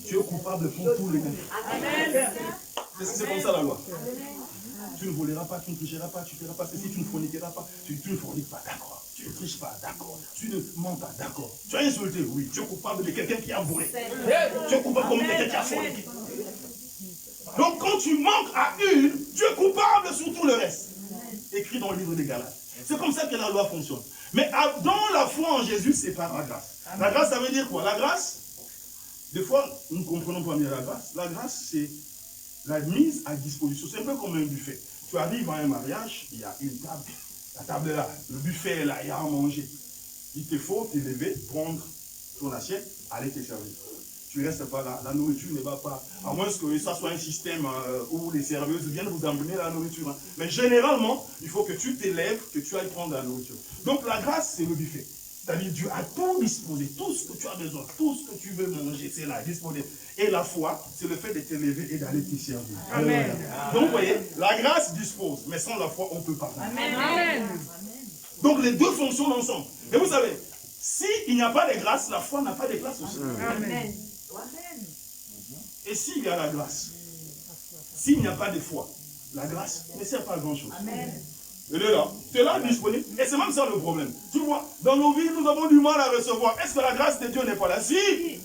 Tu es coupable pour tous les 9. C'est comme ça la loi. Tu ne voleras pas, tu ne tricheras pas, tu ne feras pas ceci, tu ne forniqueras pas, tu ne forniques pas, d'accord. Tu ne triches pas, d'accord. Tu ne mens pas, d'accord. Tu as insulté, oui. Tu es coupable de quelqu'un qui a volé. Tu es coupable comme quelqu'un qui a forniqué. Donc quand tu manques à une, tu es coupable sur tout le reste. Écrit dans le livre des Galates. C'est comme ça que la loi fonctionne. Mais dans la foi en Jésus, c'est par la grâce. La grâce, ça veut dire quoi? La grâce, des fois, nous ne comprenons pas bien la grâce. La grâce, c'est la mise à disposition. C'est un peu comme un buffet. Tu arrives à un mariage, il y a une table. La table est là, le buffet est là, il y a à manger. Il te faut te lever, prendre ton assiette, aller te servir. Tu ne restes pas là, la nourriture ne va pas. À moins que ça soit un système où les serveuses viennent vous emmener la nourriture. Mais généralement, il faut que tu t'élèves, que tu ailles prendre la nourriture. Donc la grâce, c'est le buffet. C'est-à-dire Dieu a tout disposé, tout ce que tu as besoin, tout ce que tu veux manger, c'est là, disponible. Et la foi, c'est le fait de t'élever et d'aller te servir. Amen. Donc vous voyez, la grâce dispose, mais sans la foi, on ne peut pas. Amen. Donc les deux fonctionnent ensemble. Et vous savez, s'il n'y a pas de grâce, la foi n'a pas de place aussi. Amen. Et s'il y a la grâce, s'il n'y a pas de foi, la grâce ne sert pas à grand-chose. Elle est là, tu es là, disponible. Et c'est même ça le problème. Tu vois, dans nos vies, nous avons du mal à recevoir. Est-ce que la grâce de Dieu n'est pas là? Si,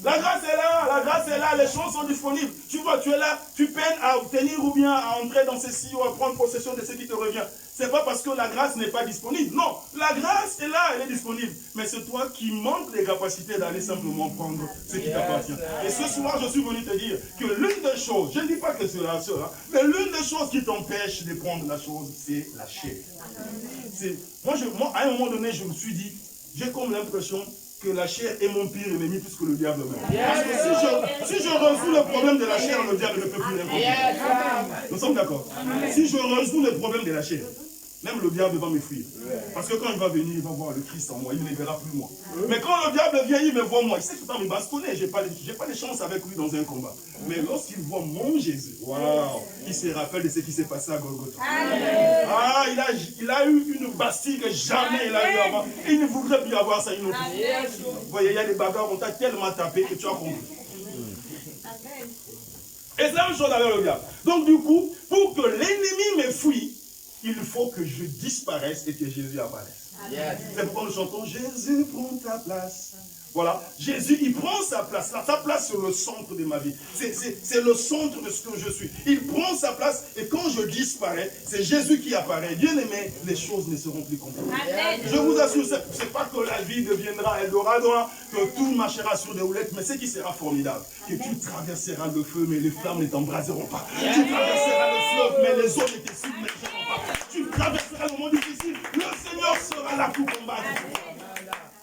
la grâce est là, la grâce est là, les choses sont disponibles. Tu vois, tu es là, tu peines à obtenir ou bien à entrer dans ceci ou à prendre possession de ce qui te revient. Ce n'est pas parce que la grâce n'est pas disponible. Non, la grâce est là, elle est disponible. Mais c'est toi qui manques les capacités d'aller simplement prendre ce qui t'appartient. Et ce soir, je suis venu te dire que l'une des choses, je ne dis pas que c'est la seule, mais l'une des choses qui t'empêche de prendre la chose, c'est la chair. Moi, à un moment donné, je me suis dit, j'ai comme l'impression que la chair est mon pire ennemi plus que le diable même. Parce que si je résous le problème de la chair, le diable ne peut plus l'imposer. Nous sommes d'accord? Si je résous le problème de la chair, même le diable va me fuir. Parce que quand il va venir, il va voir le Christ en moi, il ne me verra plus moi. Mais quand le diable vient, il me voit moi. Il sait que dans me bastonner, je n'ai pas de chance avec lui dans un combat. Mais lorsqu'il voit mon Jésus, waouh, il se rappelle de ce qui s'est passé à Golgotha. Ah, il a eu une bastille que jamais il a eu avant. Il ne voudrait plus avoir ça une autre fois. Vous voyez, il y a des bagarres, on t'a tellement tapé que tu as compris. Et c'est la même chose avec le diable. Donc du coup, pour que l'ennemi me fuit, il faut que je disparaisse et que Jésus apparaisse. C'est pourquoi nous chantons Jésus prend ta place. Voilà, Jésus, il prend sa place. Sa place, c'est le centre de ma vie. C'est le centre de ce que je suis. Il prend sa place et quand je disparais, c'est Jésus qui apparaît. Bien aimé, les choses ne seront plus compliquées. Je vous assure, ce n'est pas que la vie deviendra Eldorado, que tout marchera sur des roulettes, mais ce qui sera formidable, que tu traverseras le feu, mais les flammes ne t'embraseront pas. Tu traverseras le fleuve, mais les eaux ne te submergeront pas. Tu traverseras le moment difficile, le Seigneur sera là pour combattre.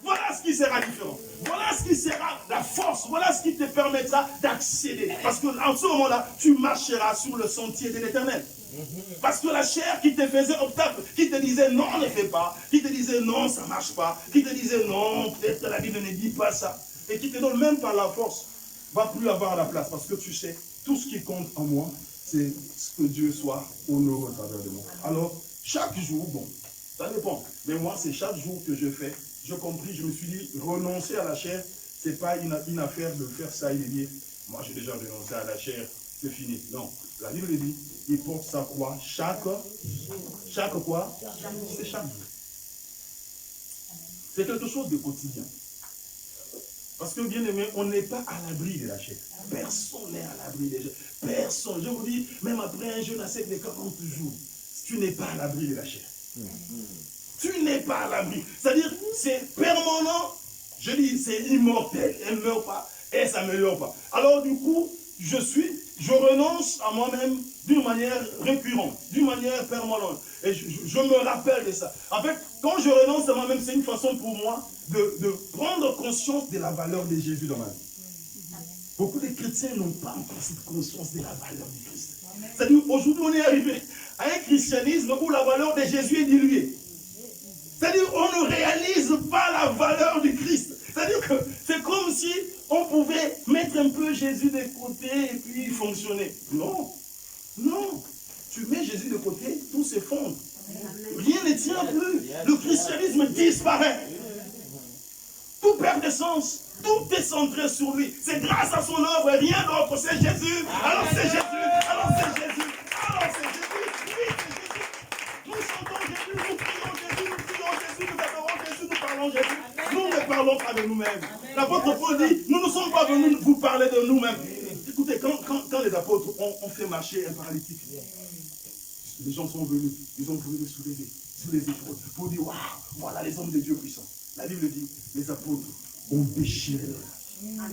Voilà ce qui sera différent. Voilà ce qui sera la force. Voilà ce qui te permettra d'accéder. Parce qu'en ce moment-là, tu marcheras sur le sentier de l'Éternel. Parce que la chair qui te faisait obstacle, qui te disait non, ne fais pas, qui te disait non, ça ne marche pas, qui te disait non, peut-être que la Bible ne dit pas ça, et qui te donne même par la force, va plus avoir la place. Parce que tu sais, tout ce qui compte en moi, c'est ce que Dieu soit honoré au travers de moi. Alors, chaque jour, bon, ça dépend. Mais moi, c'est chaque jour que je fais. J'ai compris, je me suis dit, renoncer à la chair, ce n'est pas une affaire de faire ça et de dire, moi j'ai déjà renoncé à la chair, c'est fini. Non, la Bible dit, il porte sa croix chaque quoi? C'est chaque jour. C'est quelque chose de quotidien. Parce que bien aimé, on n'est pas à l'abri de la chair. Personne n'est à l'abri de la chair. Personne. Je vous dis, même après un jeûne à sec de 40 jours, tu n'es pas à l'abri de la chair. Tu n'es pas à l'abri. C'est-à-dire, c'est permanent. Je dis, c'est immortel. Elle ne meurt pas et ça ne s'améliore pas. Alors du coup, je renonce à moi-même d'une manière récurrente, d'une manière permanente. Et je me rappelle de ça. En fait, quand je renonce à moi-même, c'est une façon pour moi de prendre conscience de la valeur de Jésus dans ma vie. Beaucoup de chrétiens n'ont pas encore cette conscience de la valeur du Christ. C'est-à-dire, aujourd'hui, on est arrivé à un christianisme où la valeur de Jésus est diluée. C'est-à-dire qu'on ne réalise pas la valeur du Christ. C'est-à-dire que c'est comme si on pouvait mettre un peu Jésus de côté et puis fonctionner. Non, non. Tu mets Jésus de côté, tout s'effondre. Rien ne tient plus. Le christianisme disparaît. Tout perd de sens. Tout est centré sur lui. C'est grâce à son œuvre et rien d'autre. C'est Jésus. Alors c'est Jésus. Alors c'est Jésus. Alors c'est Jésus. Oui, c'est Jésus. Nous chantons Jésus, nous prions Jésus, nous prions Jésus, nous adorons Jésus, nous parlons Jésus. Nous ne parlons pas de nous-mêmes. L'apôtre Paul dit, nous ne sommes pas venus vous parler de nous-mêmes. Écoutez, quand les apôtres ont fait marcher un paralytique, les gens sont venus, ils ont voulu le soulever sous les épaules pour dire, waouh, voilà les hommes de Dieu puissants. La Bible dit, les apôtres ont déchiré leur âme.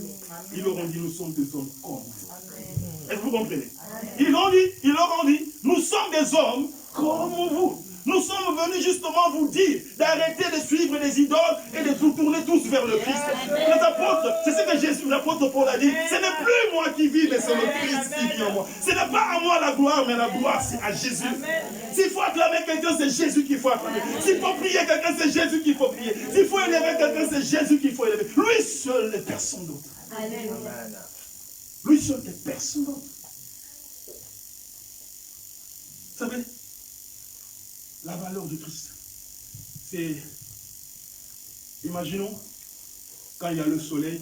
Ils leur ont dit, nous sommes des hommes comme vous. Est-ce que vous comprenez? Ils leur ont dit, nous sommes des hommes comme vous. Nous sommes venus justement vous dire d'arrêter de suivre les idoles et de vous tourner tous vers le Christ. Les apôtres, c'est ce que Jésus, l'apôtre Paul a dit, ce n'est plus moi qui vis, mais c'est le Christ qui vit en moi. Ce n'est pas à moi la gloire, mais la gloire c'est à Jésus. S'il faut acclamer quelqu'un, c'est Jésus qu'il faut acclamer. S'il faut prier quelqu'un, c'est Jésus qu'il faut prier. S'il faut élever quelqu'un, c'est Jésus qu'il faut élever. Lui seul et personne d'autre. Lui seul et personne d'autre. Vous savez, la valeur du Christ, c'est, imaginons, quand il y a le soleil,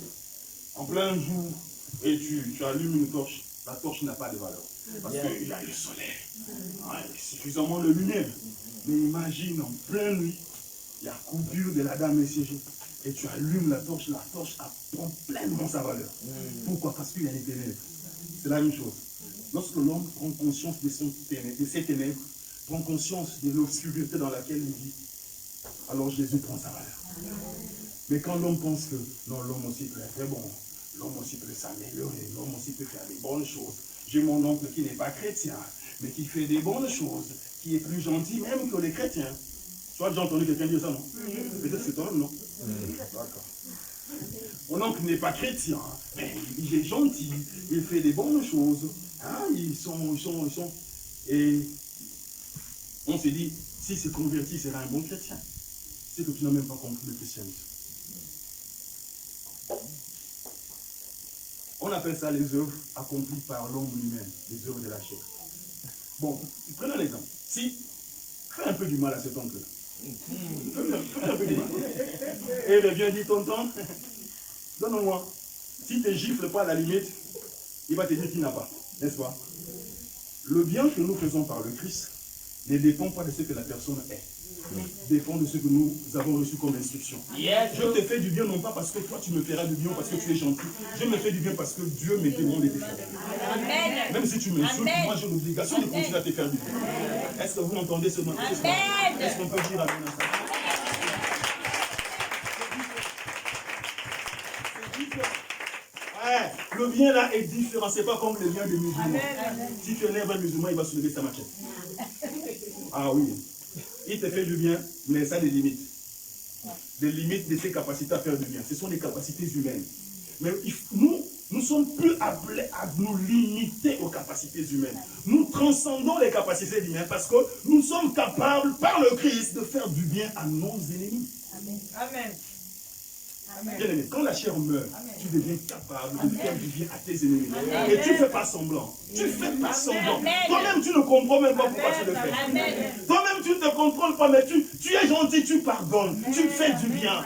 en plein jour, et tu allumes une torche, la torche n'a pas de valeur. Parce qu'il y a le soleil, il y a suffisamment de lumière. Mais imagine, en pleine nuit, il y a coupure de la dame messager, et tu allumes la torche prend pleinement sa valeur. Pourquoi? Parce qu'il y a les ténèbres. C'est la même chose. Lorsque l'homme prend conscience de ses ténèbres, prend conscience de l'obscurité dans laquelle il vit, alors Jésus prend sa valeur. Mais quand l'homme pense que non, l'homme aussi peut être très bon, l'homme aussi peut s'améliorer, l'homme aussi peut faire des bonnes choses. J'ai mon oncle qui n'est pas chrétien, mais qui fait des bonnes choses, qui est plus gentil même que les chrétiens. Tu as déjà entendu quelqu'un dire ça, non? Peut-être c'est toi-même, non? D'accord. Mon oncle n'est pas chrétien, mais il est gentil, il fait des bonnes choses. Hein? Ils sont. Et on s'est dit, s'il s'est converti, il sera un bon chrétien. C'est que tu n'as même pas compris le christianisme. On appelle ça les œuvres accomplies par l'homme lui-même, les œuvres de la chair. Bon, prenons l'exemple. Si, fais un peu du mal à cet oncle-là. Fais un peu du mal. Et il revient dire, tonton, donne-moi. Si tu ne gifles pas à la limite, il va te dire qu'il n'a pas, n'est-ce pas? Le bien que nous faisons par le Christ ne dépend pas de ce que la personne est. Dépend de ce que nous avons reçu comme instruction. Je te fais du bien non pas parce que toi tu me feras du bien parce que tu es gentil. Je me fais du bien parce que Dieu me demande de te faire. Même si tu m'insultes, moi j'ai l'obligation de continuer à te faire du bien. Est-ce que vous entendez ce matin? Est-ce qu'on peut dire amen à ça? Le bien là est différent, c'est pas comme le bien des musulmans. Si tu élèves un musulman, il va soulever sa machette. Ah oui. Il te fait du bien, mais ça a des limites. Des limites de ses capacités à faire du bien. Ce sont des capacités humaines. Mais nous ne sommes plus appelés à nous limiter aux capacités humaines. Nous transcendons les capacités humaines parce que nous sommes capables, par le Christ, de faire du bien à nos ennemis. Amen. Amen. Bien aimé, quand la chair meurt, tu deviens capable de faire du bien à tes ennemis. Et tu ne fais pas semblant. Tu ne fais pas semblant. Toi-même, tu ne comprends même pas pourquoi tu le fais. Toi-même, tu ne te contrôles pas, mais tu es gentil, tu pardonnes, tu fais du bien.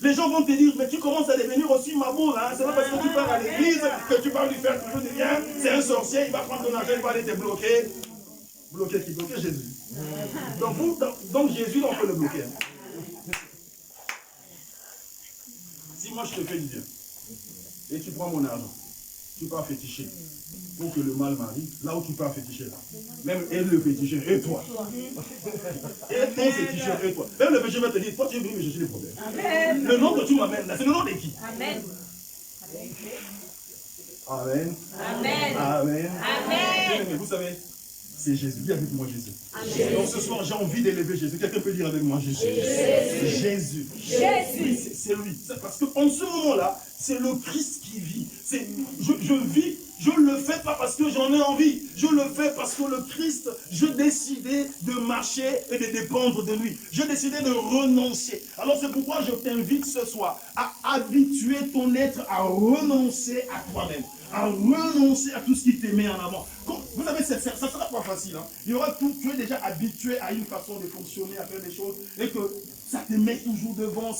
Les gens vont te dire, mais tu commences à devenir aussi maboule. Hein? C'est pas parce que tu pars à l'église que tu vas lui faire toujours du bien. C'est un sorcier, il va prendre ton argent, il va aller te bloquer. Bloquer qui? Bloquer Jésus. Donc Jésus, on peut le bloquer. Si moi je te fais du bien, et tu prends mon argent, tu pars féticher, pour que le mal m'arrive, là où tu pars féticher, là, même elle le féticheur, et toi, et ton féticheur, et toi, même le féticheur va te dire, toi tu es venu me chercher des problèmes. Amen. Le nom que tu m'amènes là, c'est le nom de qui? Amen. Amen. Amen. Amen. Amen. Mais vous savez, c'est Jésus. Dis avec moi Jésus. Amen. Donc ce soir, j'ai envie d'élever Jésus. Quelqu'un peut dire avec moi Jésus. Jésus. Jésus. Oui, c'est lui. Parce qu'en ce moment-là, c'est le Christ qui vit. Je vis Je ne le fais pas parce que j'en ai envie. Je le fais parce que le Christ, je décidais de marcher et de dépendre de lui. Je décidais de renoncer. Alors c'est pourquoi je t'invite ce soir à habituer ton être à renoncer à toi-même. À renoncer à tout ce qui te met en avant. Vous savez, ça ne sera pas facile. Hein. Il y aura tout, tu es déjà habitué à une façon de fonctionner, à faire des choses, et que ça te met toujours devant,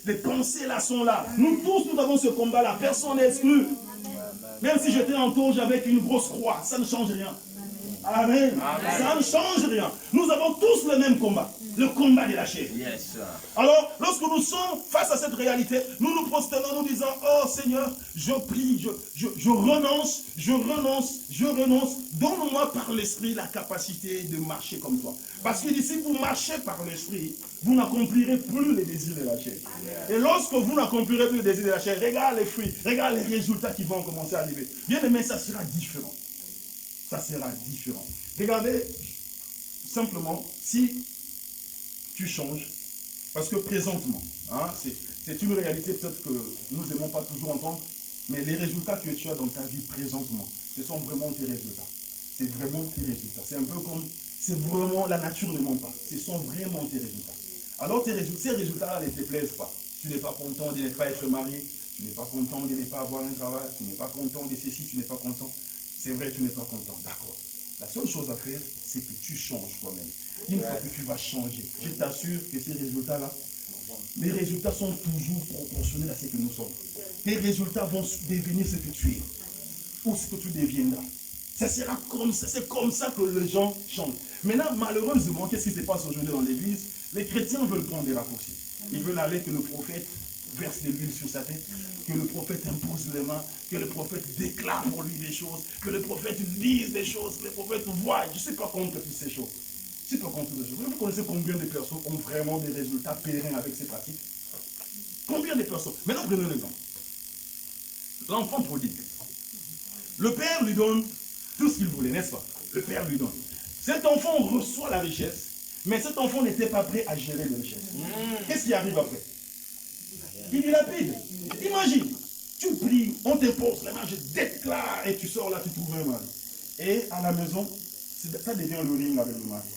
les pensées là sont là. Nous tous, nous avons ce combat-là. Personne n'est exclu. Même si j'étais en toge avec une grosse croix, ça ne change rien. Amen. Amen. Ça ne change rien. Nous avons tous le même combat. Le combat de la chair. Yes. Alors, lorsque nous sommes face à cette réalité, nous nous prosternons, nous disant, oh Seigneur, je prie, je renonce, je renonce. Donne-moi par l'Esprit la capacité de marcher comme toi. Parce que si vous marchez par l'Esprit, vous n'accomplirez plus les désirs de la chair. Et lorsque vous n'accomplirez plus les désirs de la chair, regarde les fruits, regarde les résultats qui vont commencer à arriver. Bien aimé, ça sera différent. Ça sera différent. Regardez, simplement, si tu changes, parce que présentement, hein, c'est une réalité peut-être que nous n'aimons pas toujours entendre, mais les résultats que tu as dans ta vie présentement, ce sont vraiment tes résultats. C'est vraiment tes résultats. C'est un peu comme, c'est vraiment, la nature ne ment pas. Ce sont vraiment tes résultats. Alors ces résultats-là ne te plaisent pas. Tu n'es pas content de ne pas être marié, tu n'es pas content de ne pas avoir un travail, tu n'es pas content de ceci, tu n'es pas content. C'est vrai, tu n'es pas content, d'accord. La seule chose à faire, c'est que tu changes toi-même. Une fois que tu vas changer, je t'assure que ces résultats-là, les résultats sont toujours proportionnels à ce que nous sommes. Tes résultats vont devenir ce que tu es, ou ce que tu deviendras. Ça sera comme ça, c'est comme ça que les gens changent. Maintenant, malheureusement, qu'est-ce qui se passe aujourd'hui dans l'église? Les chrétiens veulent prendre des raccourcis. Ils veulent aller que le prophète verse de l'huile sur sa tête, que le prophète impose les mains, que le prophète déclare pour lui des choses, que le prophète dise des choses, que le prophète voie. Je ne suis pas contre toutes ces choses. Je ne suis pas contre toutes ces choses. Vous connaissez combien de personnes ont vraiment des résultats pérennes avec ces pratiques? Combien de personnes? Maintenant, prenons l'exemple. L'enfant prodigue. Le père lui donne tout ce qu'il voulait, n'est-ce pas? Le père lui donne. Cet enfant reçoit la richesse, mais cet enfant n'était pas prêt à gérer les richesses. Qu'est-ce qui arrive après? Il dilapide. Imagine, tu pries, on t'impose la main, je déclare, et tu sors là, tu trouves un mari. Et à la maison, ça devient le ring avec le mari.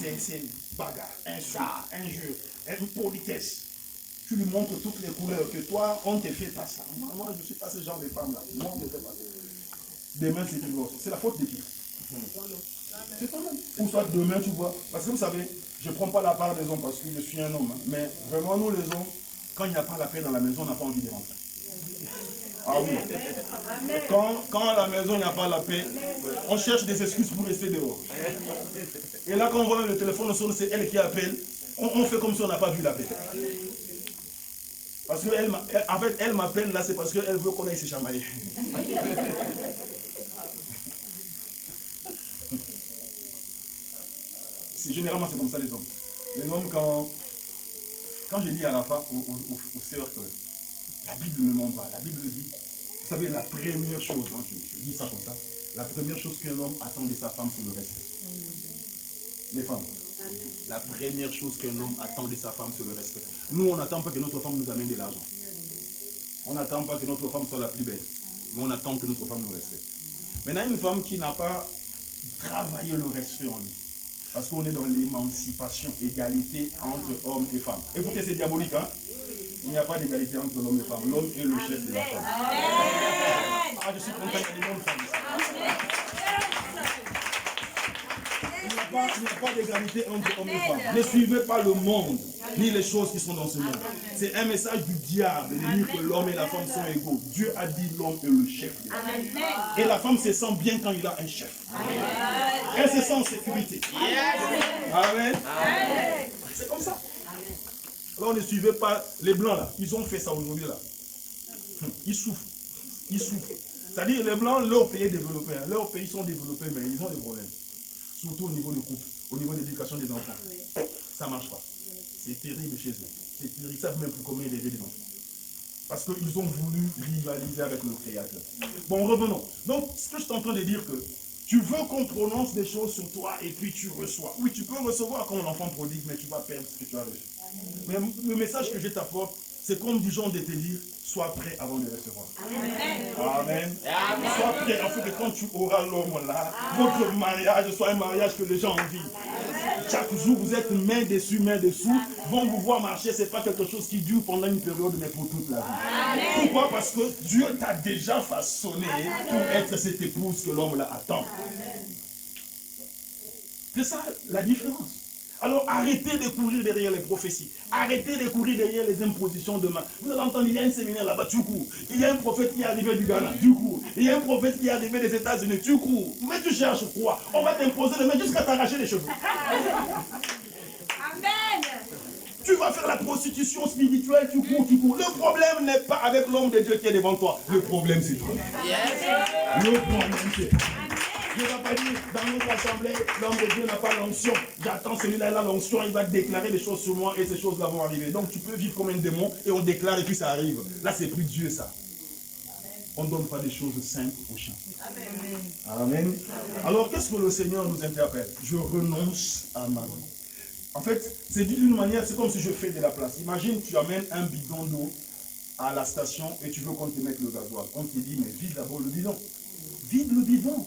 C'est bagarre, injure, une politesse. Tu lui montres toutes les couleurs que toi, on ne te fait pas ça. Moi, je ne suis pas ce genre de femme-là. Moi, on ne te fait pas ça. Demain, c'est divorce. C'est la faute de qui? C'est toi-même. Ou soit demain, tu vois. Parce que vous savez, je ne prends pas la part des hommes parce que je suis un homme. Hein, mais vraiment, nous les hommes, quand il n'y a pas la paix dans la maison, on n'a pas envie de rentrer. Ah oui. Quand à la maison, il n'y a pas la paix, on cherche des excuses pour rester dehors. Et là, quand on voit le téléphone sonne, c'est elle qui appelle. On fait comme si on n'a pas vu la paix. Parce qu'elle en fait, elle m'appelle là, c'est parce qu'elle veut qu'on aille se chamailler. Généralement, c'est comme ça les hommes. Les hommes, quand je dis à la fin, aux sœurs que la Bible ne ment pas, la Bible dit, vous savez, la première chose, hein, je dis ça comme ça, la première chose qu'un homme attend de sa femme, c'est le respect. Les femmes, la première chose qu'un homme attend de sa femme, c'est le respect. Nous, on n'attend pas que notre femme nous amène de l'argent. On n'attend pas que notre femme soit la plus belle, mais on attend que notre femme nous respecte. Maintenant, une femme qui n'a pas travaillé le respect en lui, parce qu'on est dans l'émancipation, égalité entre hommes et femmes. Écoutez, c'est diabolique, hein? Il n'y a pas d'égalité entre l'homme et la femme. L'homme est le chef de la femme. Ah, je suis content, il y a des bonnes femmes. Il n'y a pas d'égalité entre hommes et femmes. Ne suivez pas le monde, ni les choses qui sont dans ce monde. C'est un message du diable de dire que l'homme et la femme sont égaux. Dieu a dit l'homme est le chef. Et la femme se sent bien quand il a un chef. Elle se sent en sécurité. Amen. C'est comme ça. Alors ne suivez pas les blancs là. Ils ont fait ça aujourd'hui là. Ils souffrent. Ils souffrent. C'est-à-dire les blancs, leur pays est développé. Leurs pays sont développés, mais ils ont des problèmes. Surtout au niveau du couple, au niveau de l'éducation des enfants. Ça ne marche pas. C'est terrible chez eux. C'est terrible. Ils ne savent même plus comment élever les enfants. Parce qu'ils ont voulu rivaliser avec le Créateur. Bon, revenons. Donc, ce que je suis en train de dire que tu veux qu'on prononce des choses sur toi et puis tu reçois. Oui, tu peux recevoir comme un enfant prodigue, mais tu vas perdre ce que tu as reçu. Mais le message que je t'apporte, c'est comme du genre de te dire, sois prêt avant de recevoir. Amen. Amen. Sois prêt, afin que quand tu auras l'homme là, votre mariage soit un mariage que les gens envient. Chaque jour, vous êtes main dessus, vont vous voir marcher, ce n'est pas quelque chose qui dure pendant une période, mais pour toute la vie. Amen. Pourquoi? Parce que Dieu t'a déjà façonné pour être cette épouse que l'homme là attend. C'est ça la différence. Alors arrêtez de courir derrière les prophéties. Arrêtez de courir derrière les impositions de main. Vous allez entendre, il y a un séminaire là-bas, tu cours. Il y a un prophète qui est arrivé du Ghana, tu cours. Il y a un prophète qui est arrivé des États-Unis, tu cours. Mais tu cherches quoi? On va t'imposer les mains jusqu'à t'arracher les cheveux. Amen. Tu vas faire la prostitution spirituelle, tu cours. Le problème n'est pas avec l'homme de Dieu qui est devant toi. Le problème c'est toi. Le problème c'est toi. Dieu n'a pas dit, dans notre assemblée, l'homme de Dieu n'a pas l'onction. J'attends celui-là, il a l'onction, il va déclarer des choses sur moi et ces choses-là vont arriver. Donc tu peux vivre comme un démon et on déclare et puis ça arrive. Là, c'est plus Dieu ça. On ne donne pas des choses simples aux chiens. Amen. Alors, qu'est-ce que le Seigneur nous interpelle? Je renonce à ma vie. En fait, c'est dit d'une manière, c'est comme si je fais de la place. Imagine, tu amènes un bidon d'eau à la station et tu veux qu'on te mette le gasoil. On te dit, mais vide d'abord le bidon. Vide le bidon.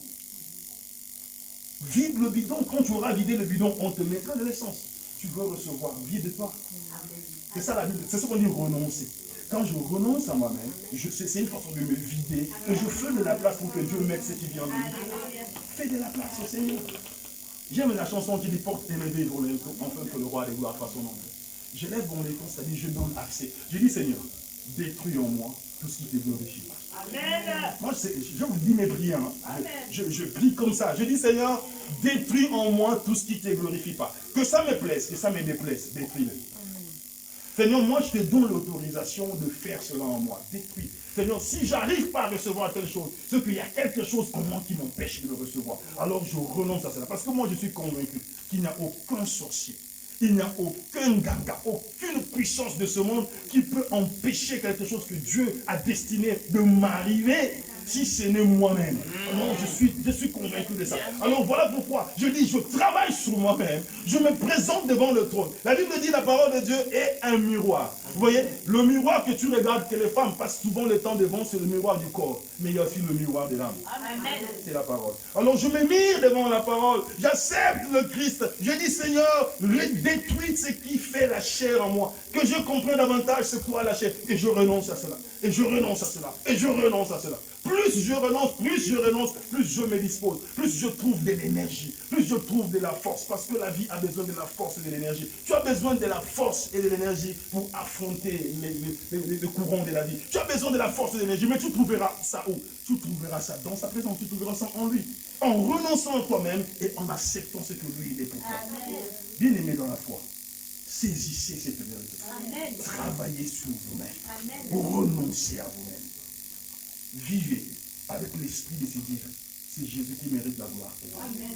Vide le bidon. Quand tu auras vidé le bidon, on te mettra de l'essence. Tu veux recevoir, vide-toi. C'est ça la Bible. C'est ce qu'on dit renoncer. Quand je renonce à moi-même, c'est une façon de me vider. Et je fais de la place pour que Dieu mette ce qui vient de lui. Fais de la place au Seigneur. J'aime la chanson qui dit porte tes mains devant le linteau, afin que le roi des gloires fasse son nom. Je lève mon linteau, c'est-à-dire je donne accès. Je dis Seigneur, détruis en moi tout ce qui te glorifie. Amen. Moi, je vous dis mes prières. Hein. Je prie comme ça. Je dis Seigneur, détruis en moi tout ce qui ne te glorifie pas. Que ça me plaise, que ça me déplaise, détruis-le. Seigneur, moi je te donne l'autorisation de faire cela en moi. Détruis. Seigneur, si j'arrive pas à recevoir telle chose, c'est qu'il y a quelque chose en moi qui m'empêche de le recevoir. Alors je renonce à cela. Parce que moi je suis convaincu qu'il n'y a aucun sorcier, il n'y a aucun gaga, aucune puissance de ce monde qui peut empêcher quelque chose que Dieu a destiné de m'arriver si ce n'est moi-même. Non, je suis convaincu de ça. Alors voilà pourquoi je dis, je travaille sur moi-même, je me présente devant le trône. La Bible dit, la parole de Dieu est un miroir. Vous voyez, le miroir que tu regardes, que les femmes passent souvent le temps devant, c'est le miroir du corps. Mais il y a aussi le miroir de l'âme. C'est la parole. Alors je me mire devant la parole, j'accepte le Christ. Je dis, Seigneur, détruis ce qui fait la chair en moi. Que je comprenne davantage ce quoi la chair. Et je renonce à cela. Et je renonce à cela. Et je renonce à cela. Plus je renonce, plus je me dispose, plus je trouve de l'énergie, plus je trouve de la force, parce que la vie a besoin de la force et de l'énergie. Tu as besoin de la force et de l'énergie pour affronter les courants de la vie. Tu as besoin de la force et de l'énergie, mais tu trouveras ça où? Tu trouveras ça dans sa présence, tu trouveras ça en lui. En renonçant à toi-même et en acceptant ce que lui il est pour toi. Bien aimé dans la foi, saisissez cette vérité. Amen. Travaillez sur vous-même. Renoncez à vous-même. Vivez avec l'esprit de se dire, c'est Jésus qui mérite la gloire. Amen.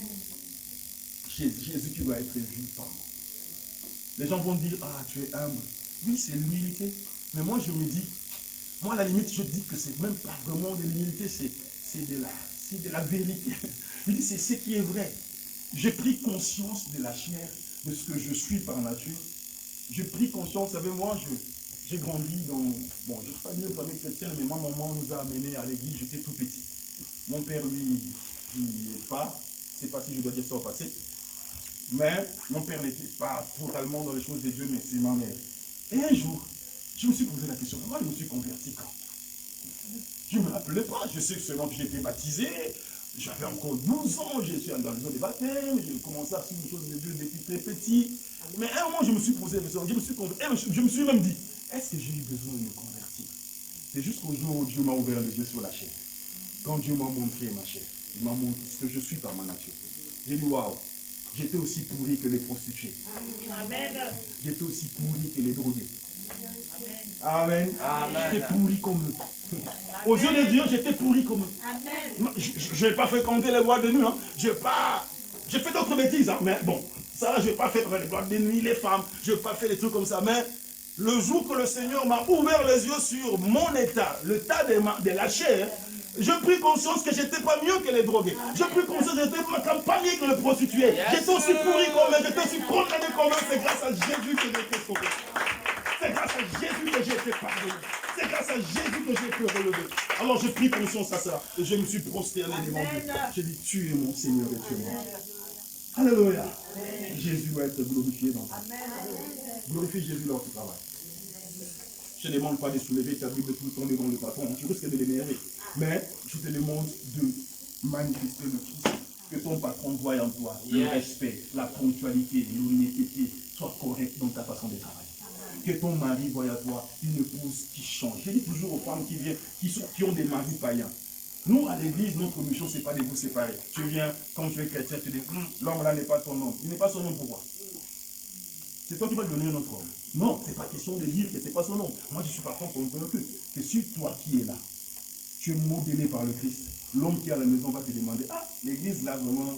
Jésus qui doit être vu par moi. Les gens vont dire, ah, tu es humble. Oui, c'est l'humilité. Mais moi, je me dis, moi, à la limite, je dis que c'est même pas vraiment de l'humilité, c'est de la vérité. Je dis, c'est ce qui est vrai. J'ai pris conscience de la chair, de ce que je suis par nature. J'ai pris conscience, vous savez, moi, j'ai grandi dans, bon, je ne suis pas une famille chrétienne, mais ma maman nous a amenés à l'église, j'étais tout petit. Mon père, lui, il n'est pas, je ne sais pas si je dois dire ça au passé, mais mon père n'était pas totalement dans les choses de Dieu, mais c'est ma mère. Et un jour, je me suis posé la question, moi, je me suis converti quand? Je ne me rappelais pas, je sais seulement que j'ai été baptisé, j'avais encore 12 ans, je suis dans le jour des baptêmes, j'ai commencé à suivre les choses de Dieu depuis très petit. Mais à un moment, je me suis posé la question, je me suis même dit, est-ce que j'ai eu besoin de me convertir? C'est jusqu'au jour où Dieu m'a ouvert les yeux sur la chair. Quand Dieu m'a montré ma chair, il m'a montré ce que je suis par ma nature. J'ai dit, waouh, j'étais aussi pourri que les prostituées. Amen. J'étais aussi pourri que les drogués. Amen. Amen. J'étais pourri comme eux. Aux yeux de Dieu, j'étais pourri comme eux. Amen. Je n'ai pas fréquenté les boîtes de nuit. Hein. J'ai fait d'autres bêtises. Hein. Mais bon, ça, je n'ai pas fait les boîtes de nuit, les femmes. Je n'ai pas fait des trucs comme ça. Mais le jour que le Seigneur m'a ouvert les yeux sur mon état, l'état de la chair, j'ai pris conscience que je n'étais pas mieux que les drogués. J'ai pris conscience que je n'étais pas mieux que les prostituées. J'étais aussi pourri comme eux, j'étais aussi condamné comme eux. C'est grâce à Jésus que j'ai été sauvé. C'est grâce à Jésus que j'ai été été pardonné. C'est grâce à Jésus que j'ai pu relever. Alors j'ai pris conscience à ça. Et je me suis prosterné devant Dieu. J'ai dit, tu es mon Seigneur et tu es mon Dieu. Alléluia. Jésus va être glorifié dans ça. Glorifie Jésus dans tout travail. Je ne te demande pas de soulever ta Bible tout le temps devant le patron. Tu risques de l'énerver. Mais je te demande de manifester le Christ. Que ton patron voie en toi le respect, la ponctualité, l'honnêteté, soit correcte dans ta façon de travailler. Que ton mari voie à toi une épouse qui change. Je dis toujours aux femmes qui viennent, qui ont des maris païens. Nous, à l'église, notre mission, ce n'est pas de vous séparer. Tu viens, quand tu es chrétien, tu dis, l'homme là n'est pas ton homme. Il n'est pas son homme, pourquoi? C'est toi qui vas lui donner un autre homme. Non, ce n'est pas question de dire que ce n'est pas son homme. Moi, je suis par contre convaincu que si toi qui es là, tu es modelé par le Christ, l'homme qui est à la maison va te demander, ah, l'église là, vraiment,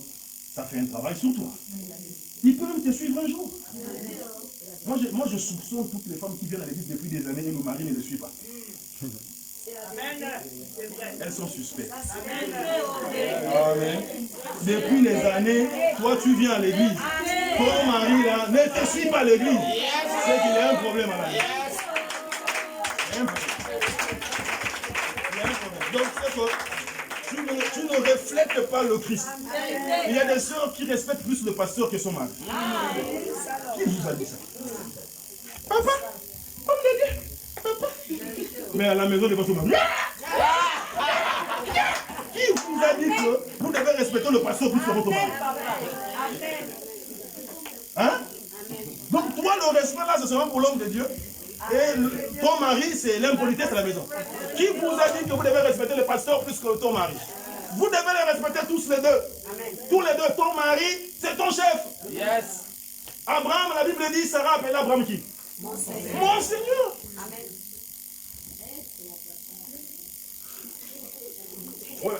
ça fait un travail sur toi. Il peut même te suivre un jour. Moi, je soupçonne toutes les femmes qui viennent à l'église depuis des années et le mari ne les suit pas. Elles sont suspectes. Amen. Depuis les années, toi tu viens à l'église. Ton mari là ne te suit pas à l'église. C'est qu'il y a un problème à l'église. Donc c'est que tu ne reflètes pas le Christ. Il y a des sœurs qui respectent plus le pasteur que son mari. Qui vous a dit ça? Papa, homme de Dieu, papa. Mais à la maison, il n'est pas son mari. Qui vous a dit que vous devez respecter le pasteur plus que votre mari? Hein? Donc toi, le respect là, c'est seulement pour l'homme de Dieu. Et ton mari, c'est l'impolitesse à la maison. Qui vous a dit que vous devez respecter le pasteur plus que ton mari? Vous devez les respecter tous les deux. Tous les deux. Ton mari, c'est ton chef. Yes. Abraham, la Bible dit, Sarah appelle Abraham qui? Mon Seigneur. Mon Seigneur. Amen. Ouais.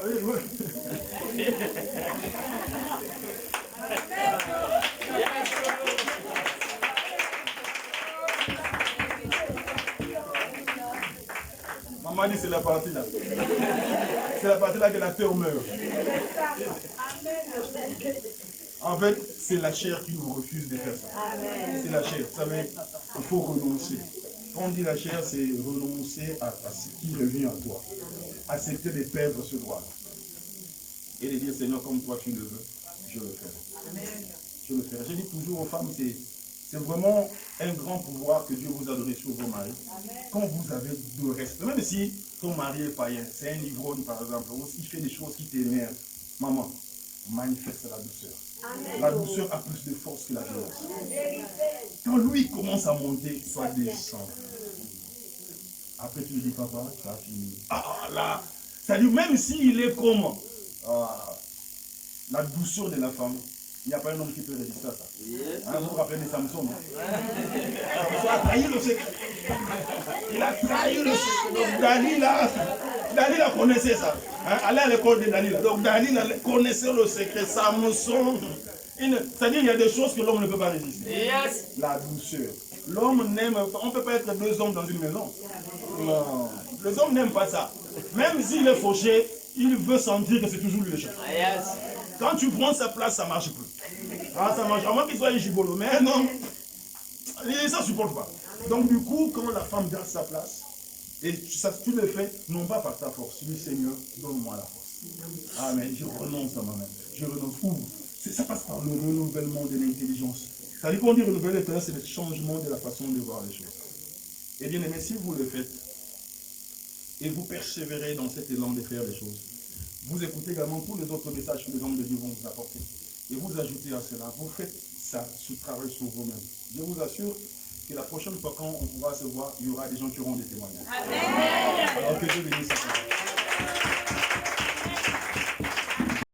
Maman dit c'est la partie là. C'est la partie là que la terre meurt. En fait, c'est la chair qui nous refuse de faire ça. C'est la chair. Vous savez, il faut renoncer. Quand on dit la chair, c'est renoncer à ce qui revient à toi. Accepter de perdre ce droit. Et de dire, Seigneur, comme toi tu le veux, je le ferai. Je le ferai. Je dis toujours aux femmes, c'est vraiment un grand pouvoir que Dieu vous a donné sur vos maris. Quand vous avez de respect, même si ton mari est païen, c'est un ivrogne par exemple, ou s'il fait des choses qui t'énervent, maman, manifeste la douceur. Amen. La douceur a plus de force que la violence. Quand lui commence à monter, soit descend. Après tu lui dis, papa, ça a fini. Ah là, c'est-à-dire même s'il est comme la douceur de la femme, il n'y a pas un homme qui peut résister à ça. Hein, vous vous rappelez de Samson, non? Samson a trahi le secret. Il a trahi le secret. Donc Dalila connaissait ça. Hein, allez à l'école de Dalila. Donc Dalila connaissait le secret. Samson. C'est-à-dire qu'il y a des choses que l'homme ne peut pas résister. Yes. La douceur. L'homme n'aime pas. On ne peut pas être deux hommes dans une maison. Non. Les hommes n'aiment pas ça. Même s'il est fauché, il veut sentir que c'est toujours lui le chef. Yes. Quand tu prends sa place, ça ne marche plus. Ah, ça marche. À moins qu'il soit un gigolo. Mais non, ça ne supporte pas. Donc du coup, quand la femme garde sa place, et ça, tu le fais, non pas par ta force. Tu dis, Seigneur, donne-moi la force. Amen. Je renonce à moi-même. Je renonce. Ça passe par le renouvellement de l'intelligence. C'est-à-dire qu'on dit renouveler l'intelligence, c'est le changement de la façon de voir les choses. Et bien aimé, si vous le faites, et vous persévérez dans cet élan de faire les choses, vous écoutez également tous les autres messages que les hommes de Dieu vont vous apporter. Et vous ajoutez à cela, vous faites ça, ce travail sur vous-même. Je vous assure que la prochaine fois quand on pourra se voir, il y aura des gens qui auront des témoignages. Amen. Alors que Dieu bénisse.